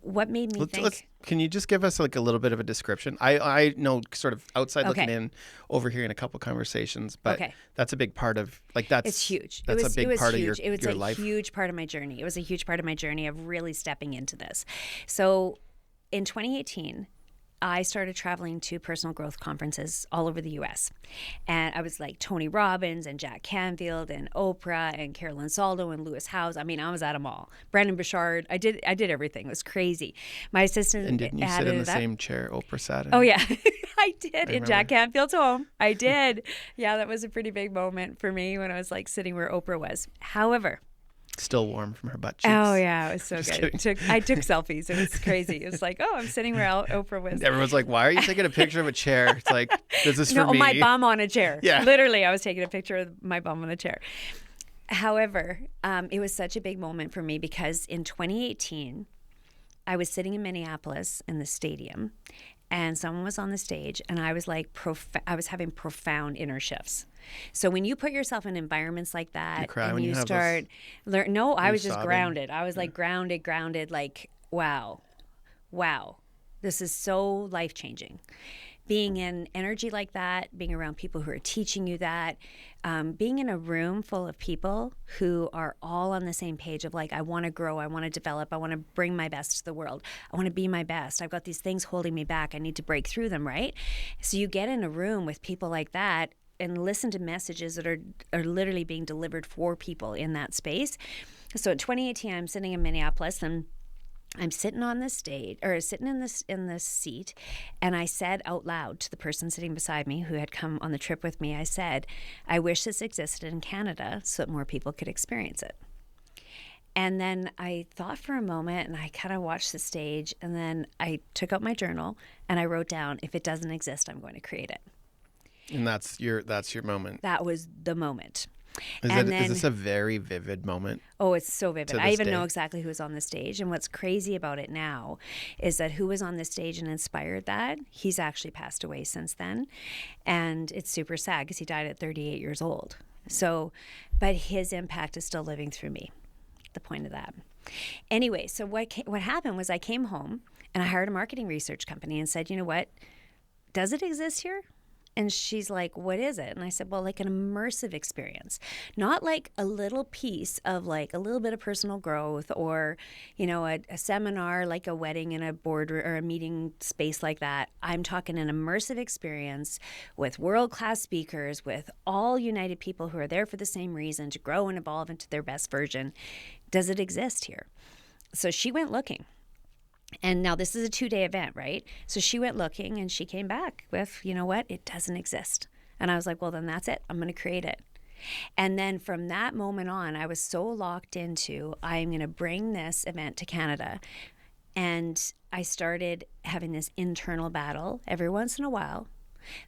what made me think... Can you just give us like a little bit of a description? I know sort of outside Okay. looking in, overhearing a couple conversations, but Okay. that's a big part of like that's It's huge. That's a big part of your It was a life. huge part of my journey. It was a huge part of my journey of really stepping into this. So in 2018, I started traveling to personal growth conferences all over the U.S. And I was like Tony Robbins and Jack Canfield and Oprah and Carolyn Saldo and Lewis Howes. I mean, I was at them all. Brandon Bouchard. I did everything. It was crazy. My assistant And didn't you sit added in the it up. same chair Oprah sat in? Oh, yeah. I did in remember. Jack Canfield's home. I did. Yeah, that was a pretty big moment for me when I was like sitting where Oprah was. However, Still warm from her butt cheeks. oh yeah, it was so Just good. I took selfies. It was crazy. It was like, oh, I'm sitting where Oprah was. Everyone's like, why are you taking a picture of a chair? It's like, this is for No, me. my bum on a chair. Yeah. Literally, I was taking a picture of my bum on the chair. However, it was such a big moment for me because in 2018, I was sitting in Minneapolis in the stadium, and someone was on the stage, and I was like, I was having profound inner shifts. So when you put yourself in environments like that, cry and when you you have start learn. No, I you was just sobbing? grounded. I was like grounded. Like, wow, this is so life changing. Being in energy like that, being around people who are teaching you that, being in a room full of people who are all on the same page of like, I want to grow, I want to develop, I want to bring my best to the world, I want to be my best. I've got these things holding me back. I need to break through them, right? So you get in a room with people like that and listen to messages that are literally being delivered for people in that space. So in 2018, I'm sitting in Minneapolis and I'm sitting on this stage, or sitting in this seat, and I said out loud to the person sitting beside me who had come on the trip with me, I said, I wish this existed in Canada so that more people could experience it. And then I thought for a moment, and I kind of watched the stage, and then I took out my journal and I wrote down, if it doesn't exist, I'm going to create it. And that's your moment. That was the moment. Is this a very vivid moment? Oh, it's so vivid. To I this even know day? exactly who was on the stage. And what's crazy about it now is that who was on the stage and inspired that, he's actually passed away since then. And it's super sad because he died at 38 years old. So, but his impact is still living through me, the point of that. Anyway, so what happened was I came home and I hired a marketing research company and said, you know what, does it exist here? And she's like, what is it? And I said, well, like an immersive experience, not like a little piece of like a little bit of personal growth or, you know, a seminar, like a wedding in a board or a meeting space like that. I'm talking an immersive experience with world-class speakers, with all united people who are there for the same reason, to grow and evolve into their best version. Does it exist here? So she went looking. And now this is a 2-day event, right? So she went looking and she came back with, you know what, it doesn't exist. And I was like, well, then that's it. I'm going to create it. And then from that moment on, I was so locked into, I'm going to bring this event to Canada. And I started having this internal battle every once in a while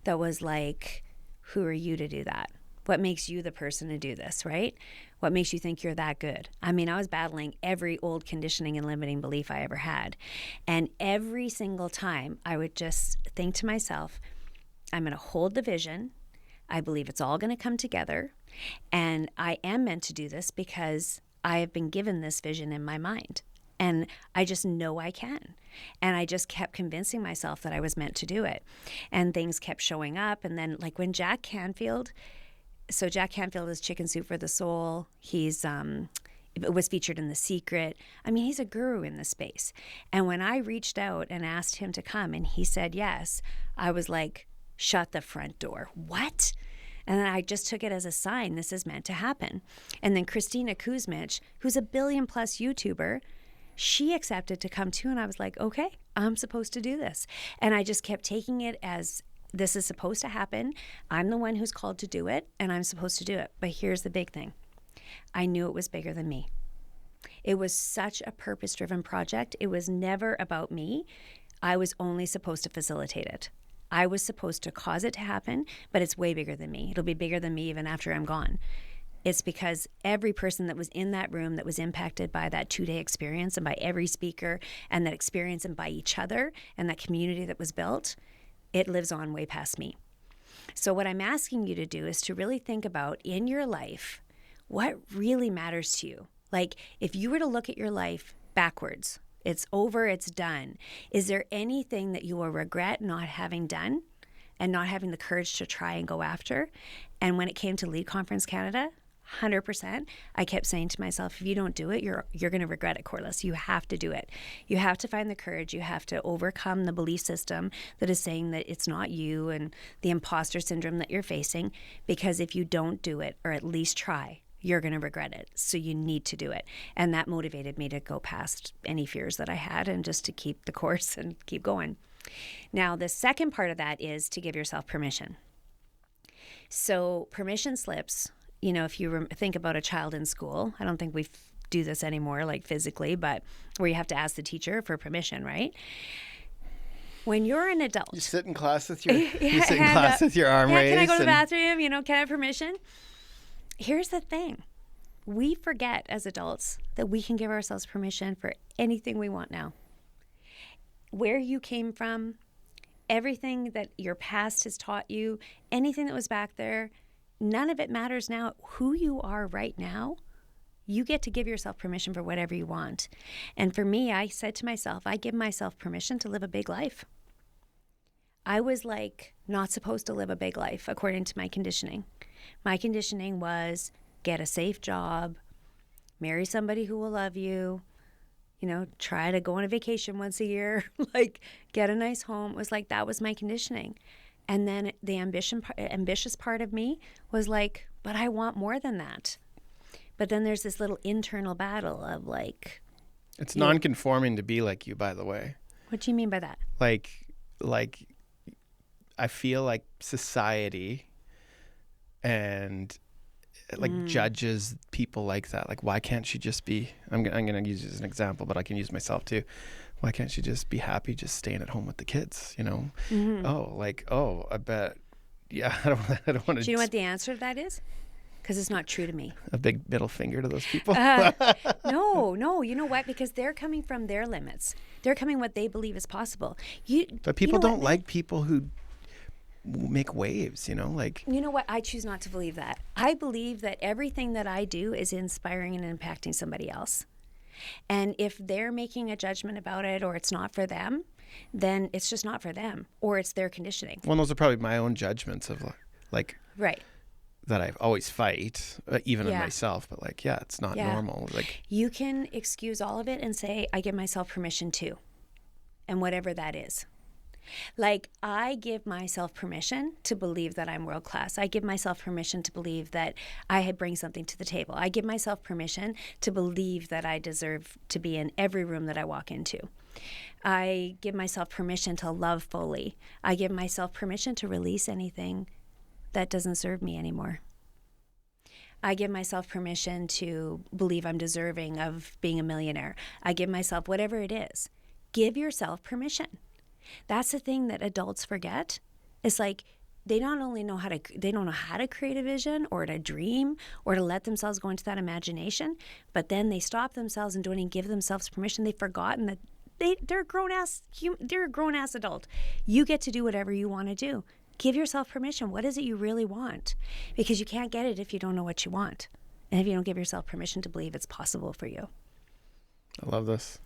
that was like, who are you to do that? What makes you the person to do this, right? What makes you think you're that good? I mean, I was battling every old conditioning and limiting belief I ever had. And every single time I would just think to myself, I'm going to hold the vision. I believe it's all going to come together. And I am meant to do this because I have been given this vision in my mind. And I just know I can. And I just kept convincing myself that I was meant to do it. And things kept showing up. And then like when Jack Canfield is Chicken Soup for the Soul. He's was featured in The Secret. I mean, he's a guru in this space. And when I reached out and asked him to come and he said yes, I was like, shut the front door. What? And then I just took it as a sign this is meant to happen. And then Christina Kuzmich, who's a billion-plus YouTuber, she accepted to come too. And I was like, okay, I'm supposed to do this. And I just kept taking it as this is supposed to happen. I'm the one who's called to do it, and I'm supposed to do it. But here's the big thing. I knew it was bigger than me. It was such a purpose-driven project. It was never about me. I was only supposed to facilitate it. I was supposed to cause it to happen, but it's way bigger than me. It'll be bigger than me even after I'm gone. It's because every person that was in that room that was impacted by that 2-day experience and by every speaker and that experience and by each other and that community that was built, it lives on way past me. So what I'm asking you to do is to really think about in your life, what really matters to you? Like if you were to look at your life backwards, it's over, it's done. Is there anything that you will regret not having done and not having the courage to try and go after? And when it came to Lead Conference Canada, 100%, I kept saying to myself, if you don't do it, you're going to regret it, Corliss. You have to do it. You have to find the courage. You have to overcome the belief system that is saying that it's not you and the imposter syndrome that you're facing, because if you don't do it, or at least try, you're going to regret it. So you need to do it. And that motivated me to go past any fears that I had and just to keep the course and keep going. Now, the second part of that is to give yourself permission. So permission slips, you know, if you think about a child in school, I don't think we do this anymore, like physically, but where you have to ask the teacher for permission, right? When you're an adult, you sit in class with your with your arm raised. Can I go to the bathroom? You know, can I have permission? Here's the thing. We forget as adults that we can give ourselves permission for anything we want now. Where you came from, everything that your past has taught you, anything that was back there, none of it matters now. Who you are right now, you get to give yourself permission for whatever you want. And for me, I said to myself, I give myself permission to live a big life. I was like not supposed to live a big life according to my conditioning. My conditioning was get a safe job, marry somebody who will love you, you know, try to go on a vacation once a year, like get a nice home. It was like that was my conditioning. And then the ambitious part of me was like, but I want more than that. But then there's this little internal battle of like... It's non-conforming to be like you, by the way. What do you mean by that? Like I feel like society and like judges people like that. Like, why can't she just be, I'm going to use it as an example, but I can use myself too. Why can't she just be happy just staying at home with the kids, you know? I bet, yeah, I don't want to. Do you know what the answer to that is? Because it's not true to me. A big middle finger to those people? No, you know what? Because they're coming from their limits. They're coming what they believe is possible. But people don't like people who make waves, you know, like. You know what? I choose not to believe that. I believe that everything that I do is inspiring and impacting somebody else. And if they're making a judgment about it or it's not for them, then it's just not for them, or it's their conditioning. Well, those are probably my own judgments of like right. that I always fight, even in myself. But like, it's not normal. Like, you can excuse all of it and say, I give myself permission to, and whatever that is. Like, I give myself permission to believe that I'm world class. I give myself permission to believe that I bring something to the table. I give myself permission to believe that I deserve to be in every room that I walk into. I give myself permission to love fully. I give myself permission to release anything that doesn't serve me anymore. I give myself permission to believe I'm deserving of being a millionaire. I give myself whatever it is. Give yourself permission. That's the thing that adults forget. It's like they not only know they don't know how to create a vision or to dream or to let themselves go into that imagination, but then they stop themselves and don't even give themselves permission. They've forgotten that they're a grown-ass adult. You get to do whatever you want to do. Give yourself permission. What is it you really want? Because you can't get it if you don't know what you want. And if you don't give yourself permission to believe it's possible for you. I love this.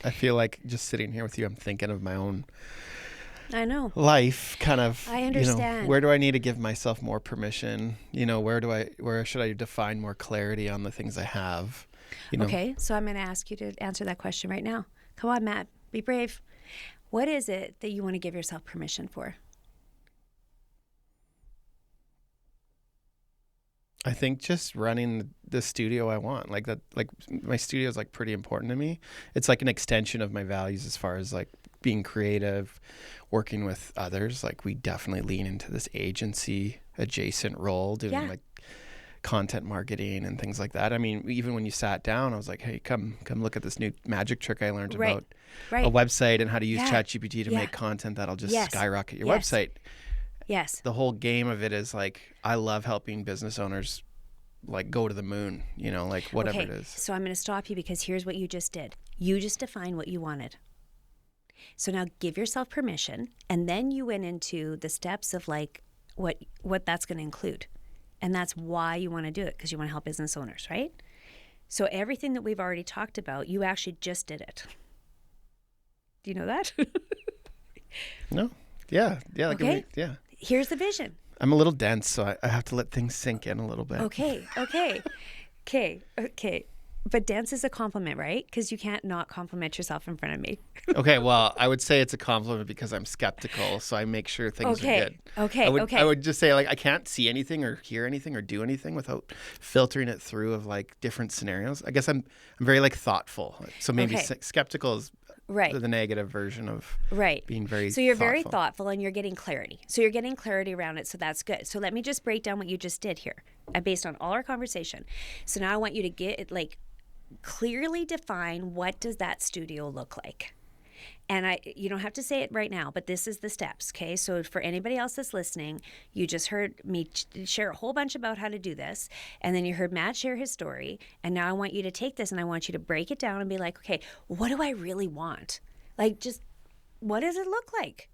I feel like just sitting here with you, I'm thinking of my own life, kind of. I understand. You know, where do I need to give myself more permission? You know, where should I define more clarity on the things I have? You know? Okay, so I'm going to ask you to answer that question right now. Come on, Matt, be brave. What is it that you want to give yourself permission for? I think just running the studio I want, like that, like my studio is like pretty important to me. It's like an extension of my values as far as like being creative, working with others. Like we definitely lean into this agency adjacent role, doing like content marketing and things like that. I mean, even when you sat down, I was like, hey, come look at this new magic trick I learned about a website and how to use ChatGPT to make content that'll just skyrocket your website. Yes. the whole game of it is like, I love helping business owners like go to the moon, like whatever it is. So I'm going to stop you because here's what you just did. You just defined what you wanted. So now give yourself permission, and then you went into the steps of like what that's going to include. And that's why you want to do it, because you want to help business owners, right? So everything that we've already talked about, you actually just did it. Do you know that? No. Yeah. Yeah. Okay. Yeah. Here's the vision. I'm a little dense, so I have to let things sink in a little bit. Okay. But dance is a compliment, right? Because you can't not compliment yourself in front of me. Okay, well, I would say it's a compliment because I'm skeptical, so I make sure things are good. Okay. I would just say, like, I can't see anything or hear anything or do anything without filtering it through of like different scenarios. I guess I'm very like thoughtful, so maybe skeptical is the negative version of being very. So you're thoughtful. very thoughtful and you're getting clarity. So you're getting clarity around it. So that's good. So let me just break down what you just did here, based on all our conversation. So now I want you to get like clearly define, what does that studio look like? And you don't have to say it right now, but this is the steps, okay? So for anybody else that's listening, you just heard me share a whole bunch about how to do this, and then you heard Matt share his story, and now I want you to take this and I want you to break it down and be like, okay, what do I really want? Like, just what does it look like?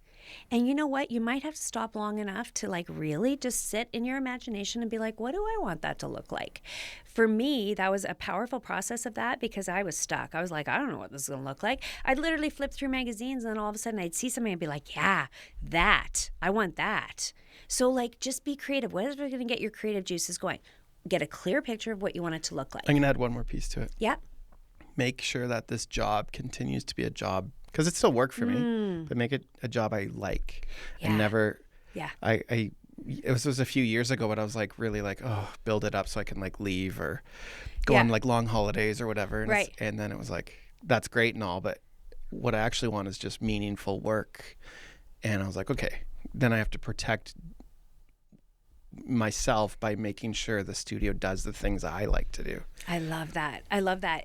And you know what? You might have to stop long enough to like really just sit in your imagination and be like, what do I want that to look like? For me, that was a powerful process of that because I was stuck. I was like, I don't know what this is going to look like. I'd literally flip through magazines and then all of a sudden I'd see something and be like, yeah, that. I want that. So like, just be creative. What is going to get your creative juices going? Get a clear picture of what you want it to look like. I'm going to add one more piece to it. Yeah. Make sure that this job continues to be a job, because it's still work for me, but make it a job I like. And never, it was a few years ago, but I was like really like, oh, build it up so I can like leave or go on like long holidays or whatever. And, and then it was like, that's great and all, but what I actually want is just meaningful work. And I was like, okay, then I have to protect myself by making sure the studio does the things I like to do. I love that.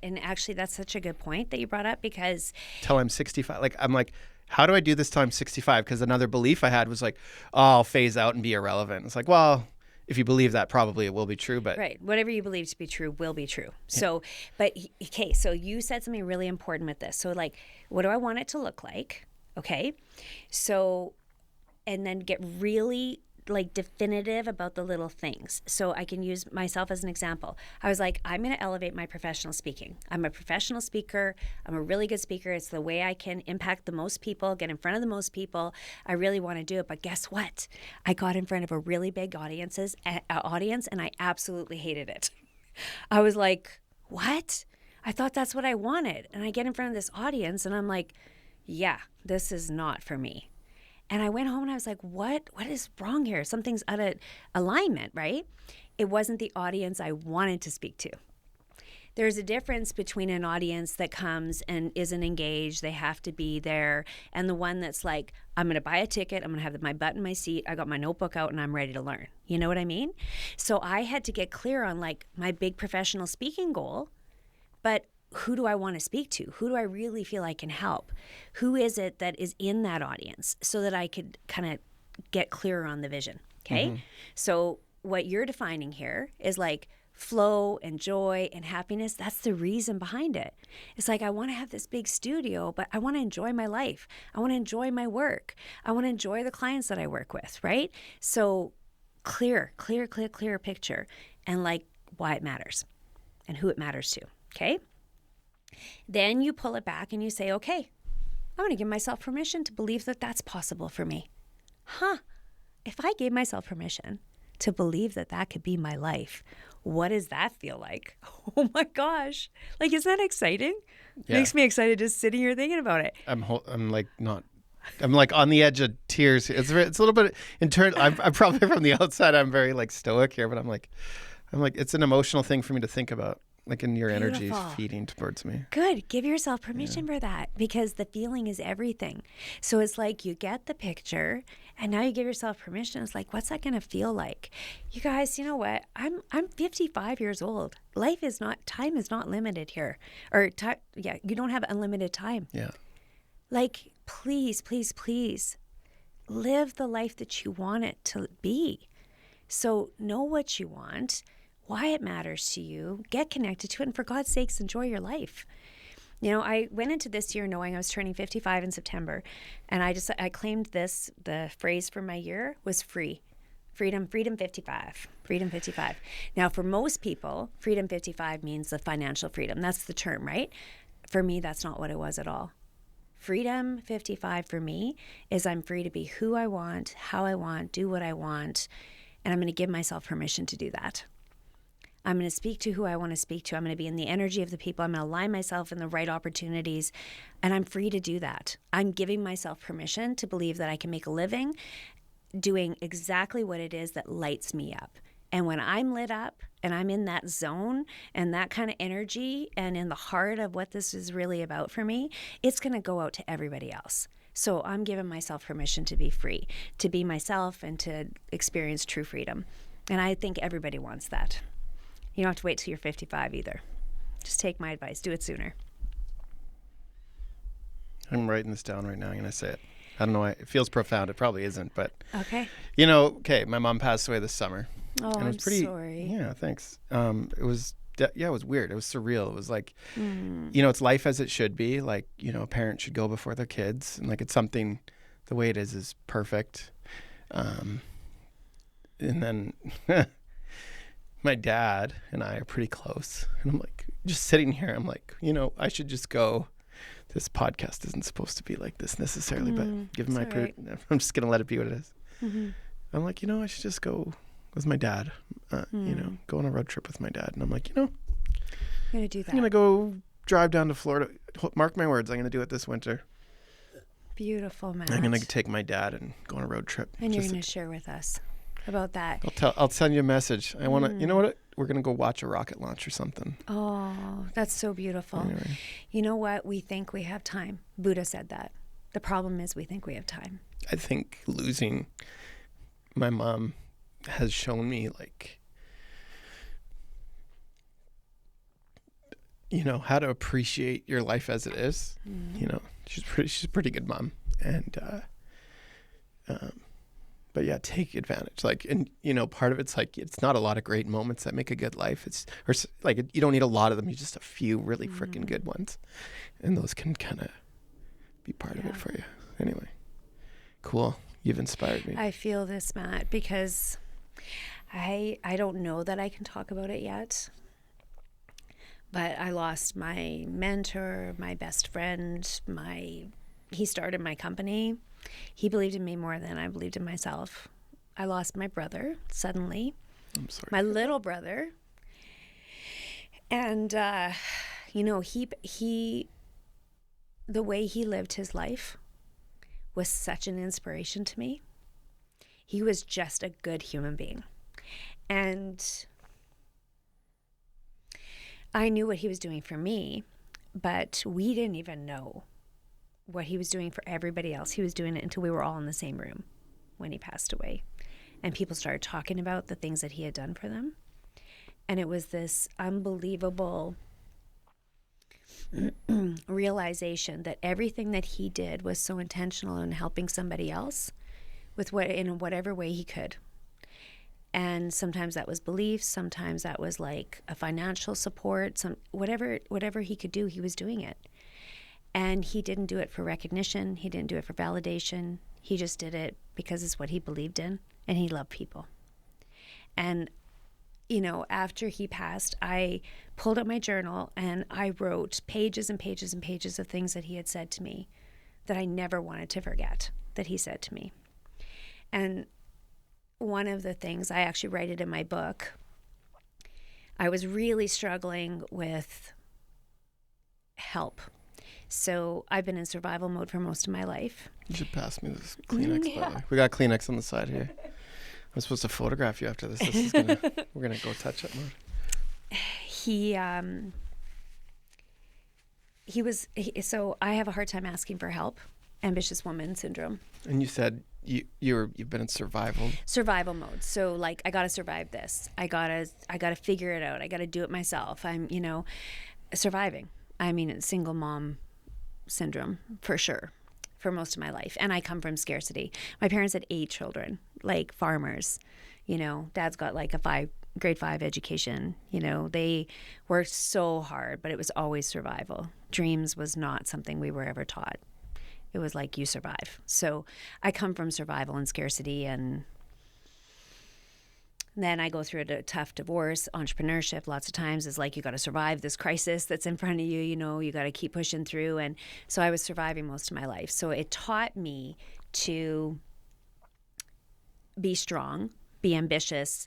And actually, that's such a good point that you brought up, because till I'm 65, like I'm like, how do I do this till I'm 65? Because another belief I had was like, oh, I'll phase out and be irrelevant. It's like, well, if you believe that, probably it will be true. But whatever you believe to be true will be true. Yeah. So, but okay, so you said something really important with this. So like, what do I want it to look like? Okay, so, and then get really like definitive about the little things. So I can use myself as an example. I was like, I'm going to elevate my professional speaking. I'm a professional speaker. I'm a really good speaker. It's the way I can impact the most people, get in front of the most people. I really want to do it. But guess what? I got in front of a really big audience and I absolutely hated it. I was like, what? I thought that's what I wanted. And I get in front of this audience and I'm like, yeah, this is not for me. And I went home and I was like, what is wrong here? Something's out of alignment, right? It wasn't the audience I wanted to speak to. There's a difference between an audience that comes and isn't engaged, they have to be there, and the one that's like, I'm going to buy a ticket, I'm going to have my butt in my seat, I got my notebook out and I'm ready to learn. You know what I mean? So I had to get clear on like my big professional speaking goal, but who do I want to speak to? Who do I really feel I can help? Who is it that is in that audience, so that I could kind of get clearer on the vision, okay? Mm-hmm. So what you're defining here is like flow and joy and happiness. That's the reason behind it. It's like, I want to have this big studio, but I want to enjoy my life. I want to enjoy my work. I want to enjoy the clients that I work with, right? So clear picture, and like why it matters and who it matters to, okay? Then you pull it back and you say, okay, I'm going to give myself permission to believe that that's possible for me. If I gave myself permission to believe that that could be my life, what does that feel like? Oh my gosh. Like, isn't that exciting? Yeah. Makes me excited just sitting here thinking about it. I'm like on the edge of tears. It's a little bit internal. I'm probably from the outside, I'm very like stoic here, but I'm like, it's an emotional thing for me to think about. Like, in your energy feeding towards me. Good. Give yourself permission for that, because the feeling is everything. So it's like you get the picture and now you give yourself permission. It's like, what's that going to feel like? You guys, you know what? I'm 55 years old. Time is not limited here. Or you don't have unlimited time. Yeah. Like, please, please, please live the life that you want it to be. So know what you want, why it matters to you, get connected to it, and for God's sakes, enjoy your life. You know, I went into this year knowing I was turning 55 in September, and I claimed this, the phrase for my year was free. Freedom 55. Freedom 55. Now, for most people, freedom 55 means the financial freedom. That's the term, right? For me, that's not what it was at all. Freedom 55 for me is I'm free to be who I want, how I want, do what I want, and I'm going to give myself permission to do that. I'm going to speak to who I want to speak to. I'm going to be in the energy of the people. I'm going to align myself in the right opportunities, and I'm free to do that. I'm giving myself permission to believe that I can make a living doing exactly what it is that lights me up. And when I'm lit up and I'm in that zone and that kind of energy and in the heart of what this is really about for me, it's going to go out to everybody else. So I'm giving myself permission to be free, to be myself and to experience true freedom. And I think everybody wants that. You don't have to wait till you're 55 either. Just take my advice. Do it sooner. I'm writing this down right now. I'm going to say it. I don't know why. It feels profound. It probably isn't, but okay. You know, okay, my mom passed away this summer. Oh, and it was I'm pretty, sorry. Yeah, thanks. It was weird. It was surreal. It was like, you know, it's life as it should be. Like, you know, a parent should go before their kids, and like it's something, the way it is perfect. And then my dad and I are pretty close, and I'm like, just sitting here, I'm like, you know, I should just go. This podcast isn't supposed to be like this necessarily, but given my, I'm just gonna let it be what it is. Mm-hmm. I'm like, you know, I should just go with my dad, you know, go on a road trip with my dad. And I'm like, you know, I'm going to do that. I'm going to go drive down to Florida. Mark my words, I'm going to do it this winter. Beautiful, Matt. I'm going to take my dad and go on a road trip. And you're going to share with us about that. I'll send you a message. I want to, you know what? We're going to go watch a rocket launch or something. Oh, that's so beautiful. Anyway. You know what? We think we have time. Buddha said that. The problem is we think we have time. I think losing my mom has shown me, like, you know, how to appreciate your life as it is. You know, she's a pretty good mom, and but yeah, take advantage. Like, and you know, part of it's like it's not a lot of great moments that make a good life. You don't need a lot of them. You just a few really freaking good ones, and those can kind of be part of it for you. Anyway, cool. You've inspired me. I feel this, Matt, because I don't know that I can talk about it yet, but I lost my mentor, my best friend, he started my company. He believed in me more than I believed in myself. I lost my brother suddenly. I'm sorry. My little brother. And, you know, he the way he lived his life was such an inspiration to me. He was just a good human being. And I knew what he was doing for me, but we didn't even know what he was doing for everybody else. He was doing it until we were all in the same room when he passed away. And people started talking about the things that he had done for them. And it was this unbelievable realization that everything that he did was so intentional in helping somebody else in whatever way he could. And sometimes that was beliefs, sometimes that was like a financial support, whatever he could do, he was doing it. And he didn't do it for recognition, he didn't do it for validation, he just did it because it's what he believed in, and he loved people. And you know, after he passed, I pulled up my journal and I wrote pages and pages and pages of things that he had said to me that I never wanted to forget that he said to me. And one of the things, I actually write it in my book, I was really struggling with help. So I've been in survival mode for most of my life. You should pass me this Kleenex, by the way. We got Kleenex on the side here. I'm supposed to photograph you after this. We're gonna go touch up mode. So I have a hard time asking for help. Ambitious woman syndrome. And you said you've been in survival mode. So like I gotta survive this. I gotta figure it out. I gotta do it myself. I'm surviving. I mean, it's single mom syndrome for sure. for most of my life. And I come from scarcity. My parents had 8 children, like farmers. Dad's got like a grade 5 education. They worked so hard, but it was always survival. Dreams was not something we were ever taught. It was like, you survive. So I come from survival and scarcity, and then I go through a tough divorce. Entrepreneurship lots of times is like, you got to survive this crisis that's in front of you. You got to keep pushing through. And so I was surviving most of my life. So it taught me to be strong, be ambitious.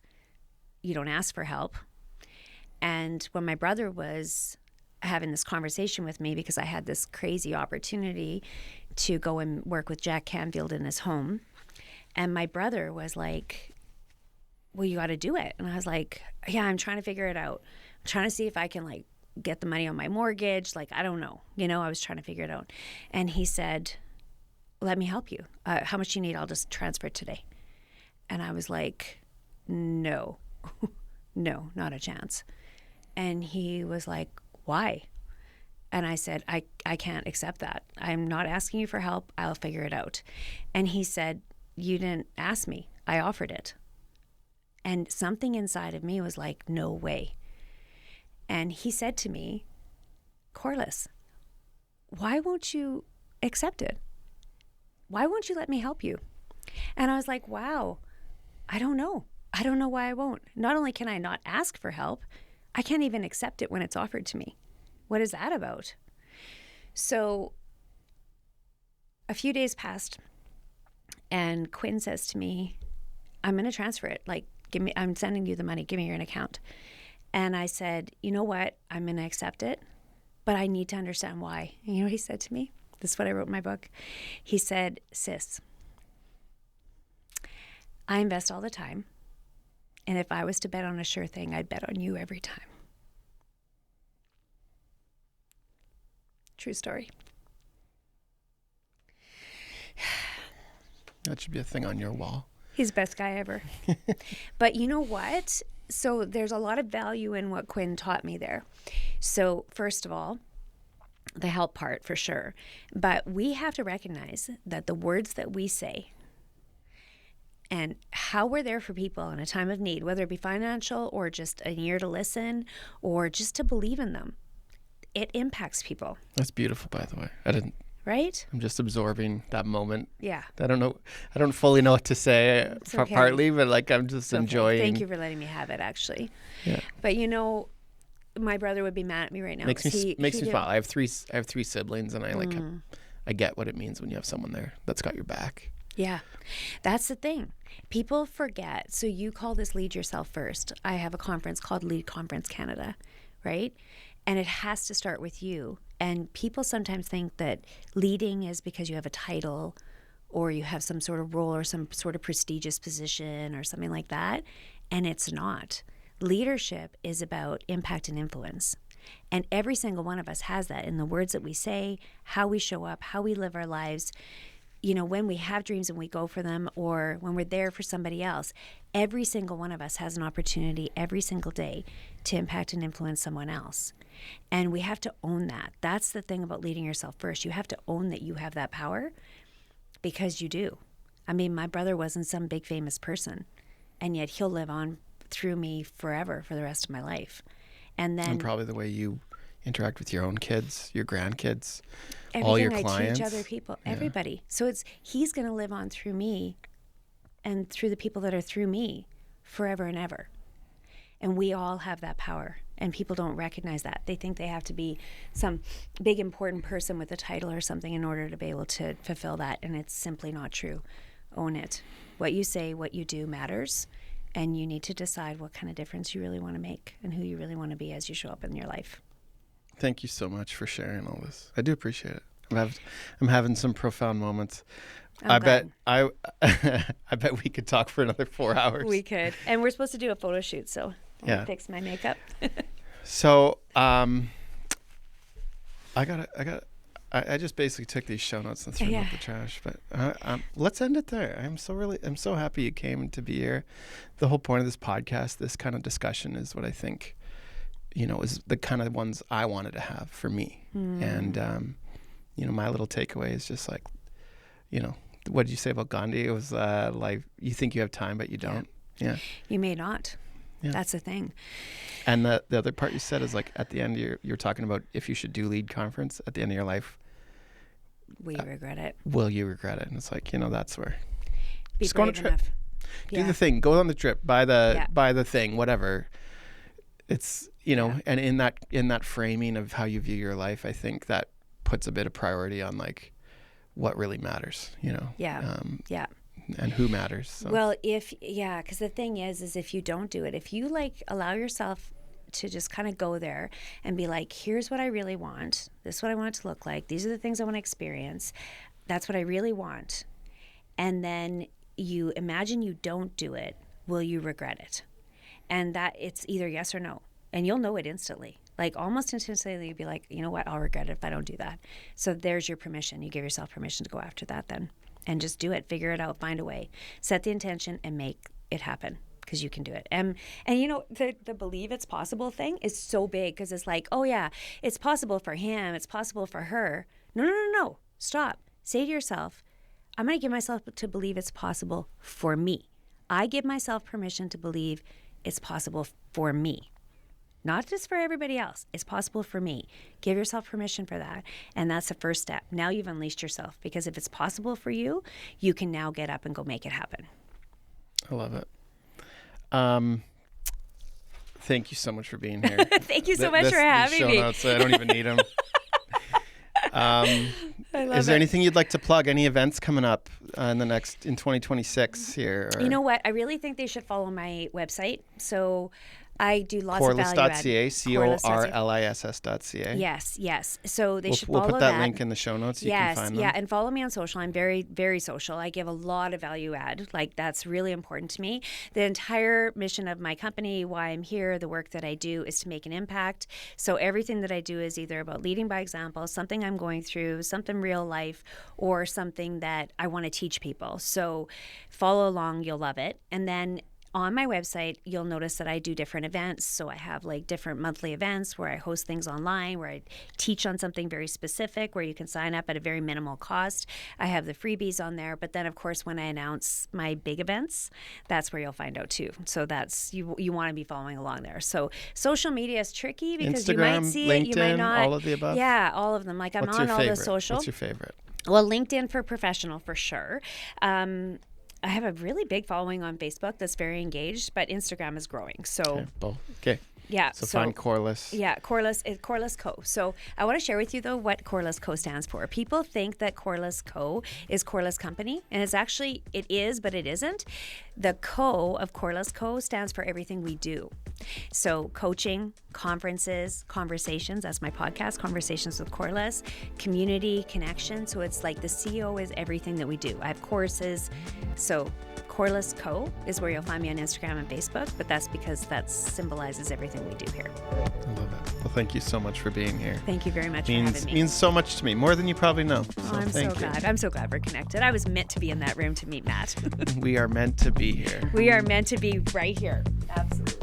You don't ask for help. And when my brother was having this conversation with me, because I had this crazy opportunity to go and work with Jack Canfield in his home, and my brother was like, well, you got to do it. And I was like, yeah, I'm trying to figure it out. I'm trying to see if I can like get the money on my mortgage. Like, I don't know. I was trying to figure it out. And he said, let me help you. How much do you need? I'll just transfer it today. And I was like, no, no, not a chance. And he was like, why? And I said, I can't accept that. I'm not asking you for help. I'll figure it out. And he said, you didn't ask me. I offered it. And something inside of me was like, no way. And he said to me, Corliss, why won't you accept it? Why won't you let me help you? And I was like, wow, I don't know. I don't know why I won't. Not only can I not ask for help, I can't even accept it when it's offered to me. What is that about? So a few days passed, and Quinn says to me, I'm going to transfer it. Like, I'm sending you the money. Give me your account. And I said, you know what? I'm going to accept it, but I need to understand why. And you know what he said to me? This is what I wrote in my book. He said, sis, I invest all the time. And if I was to bet on a sure thing, I'd bet on you every time. True story. That should be a thing on your wall. He's the best guy ever. But you know what? So there's a lot of value in what Quinn taught me there. So first of all, the help part for sure. But we have to recognize that the words that we say and how we're there for people in a time of need, whether it be financial or just an ear to listen or just to believe in them, it impacts people. That's beautiful, by the way. Right? I'm just absorbing that moment. Yeah. I don't fully know what to say partly, but like I'm just enjoying. Thank you for letting me have it, actually. Yeah. But my brother would be mad at me right now. Makes me smile. I have three siblings, and I get what it means when you have someone there that's got your back. Yeah. That's the thing. People forget. So you call this Lead Yourself First. I have a conference called Lead Conference Canada, right? And it has to start with you. And people sometimes think that leading is because you have a title or you have some sort of role or some sort of prestigious position or something like that. And it's not. Leadership is about impact and influence. And every single one of us has that in the words that we say, how we show up, how we live our lives. When we have dreams and we go for them, or when we're there for somebody else, every single one of us has an opportunity every single day to impact and influence someone else. And we have to own that. That's the thing about leading yourself first. You have to own that you have that power, because you do. I mean, my brother wasn't some big famous person, and yet he'll live on through me forever for the rest of my life. And probably the way you interact with your own kids, your grandkids, all your clients. Everything I teach other people, everybody. So he's going to live on through me and through the people that are through me forever and ever. And we all have that power, and people don't recognize that. They think they have to be some big important person with a title or something in order to be able to fulfill that, and it's simply not true. Own it. What you say, what you do matters, and you need to decide what kind of difference you really want to make and who you really want to be as you show up in your life. Thank you so much for sharing all this. I do appreciate it. I'm having some profound moments. I bet we could talk for another 4 hours. We could. And we're supposed to do a photo shoot, so I'll fix my makeup. So I just basically took these show notes and threw them out the trash. But let's end it there. I'm so happy you came to be here. The whole point of this podcast, this kind of discussion, is what I think, is the kind of ones I wanted to have for me. And my little takeaway is just like, what did you say about Gandhi? It was like, you think you have time, but you don't. Yeah. You may not. Yeah. That's the thing. And the other part you said is like, at the end, you're talking about if you should do lead conference at the end of your life. Will you regret it? Will you regret it? And it's like, that's where. Be just go on a brave trip. enough. Do the thing. Go on the trip. Buy the thing. Whatever. It's and in that framing of how you view your life, I think that puts a bit of priority on like what really matters. And who matters. So. Well, because the thing is if you don't do it, if you like allow yourself to just kind of go there and be like, here's what I really want. This is what I want it to look like. These are the things I want to experience. That's what I really want. And then you imagine you don't do it. Will you regret it? And that it's either yes or no. And you'll know it instantly. Like almost instantly, you'd be like, you know what? I'll regret it if I don't do that. So there's your permission. You give yourself permission to go after that then. And just do it. Figure it out. Find a way. Set the intention and make it happen. Because you can do it. And the believe it's possible thing is so big because it's like, oh yeah, it's possible for him. It's possible for her. No. Stop. Say to yourself, I'm going to give myself to believe it's possible for me. I give myself permission to believe it's possible for me. Not just for everybody else. It's possible for me. Give yourself permission for that. And that's the first step. Now you've unleashed yourself because if it's possible for you, you can now get up and go make it happen. I love it. Thank you so much for being here. Thank you so much for having me. Show notes, I don't even need them. Is there anything you'd like to plug? Any events coming up in 2026 here? Or? You know what? I really think they should follow my website. So I do lots of value add. Corliss.ca. Yes. So they should follow that. We'll put that link in the show notes. You can find them. Yeah, and follow me on social. I'm very, very social. I give a lot of value add. Like that's really important to me. The entire mission of my company, why I'm here, the work that I do is to make an impact. So everything that I do is either about leading by example, something I'm going through, something real life, or something that I want to teach people. So follow along, you'll love it. And then on my website, you'll notice that I do different events. So I have like different monthly events where I host things online, where I teach on something very specific, where you can sign up at a very minimal cost. I have the freebies on there. But then, of course, when I announce my big events, that's where you'll find out too. So that's, you want to be following along there. So social media is tricky because Instagram, you might see LinkedIn, it, you might not. All of the above? Yeah, all of them. Like I'm on all the social. What's your favorite? Well, LinkedIn for professional for sure. I have a really big following on Facebook that's very engaged, but Instagram is growing. So, okay. Yeah. So find Corliss. Yeah, Corliss Co. So I want to share with you, though, what Corliss Co. stands for. People think that Corliss Co. is Corliss Company, and it is, but it isn't. The Co. of Corliss Co. stands for everything we do. So coaching, conferences, conversations, that's my podcast, Conversations with Corliss, community, connection. So it's like the CO is everything that we do. I have courses. So Corliss Co. is where you'll find me on Instagram and Facebook, but that's because that symbolizes everything we do here. I love it. Well, thank you so much for being here. Thank you very much for having me. Means so much to me, more than you probably know. So I'm so glad. I'm so glad we're connected. I was meant to be in that room to meet Matt. We are meant to be here. We are meant to be right here. Absolutely.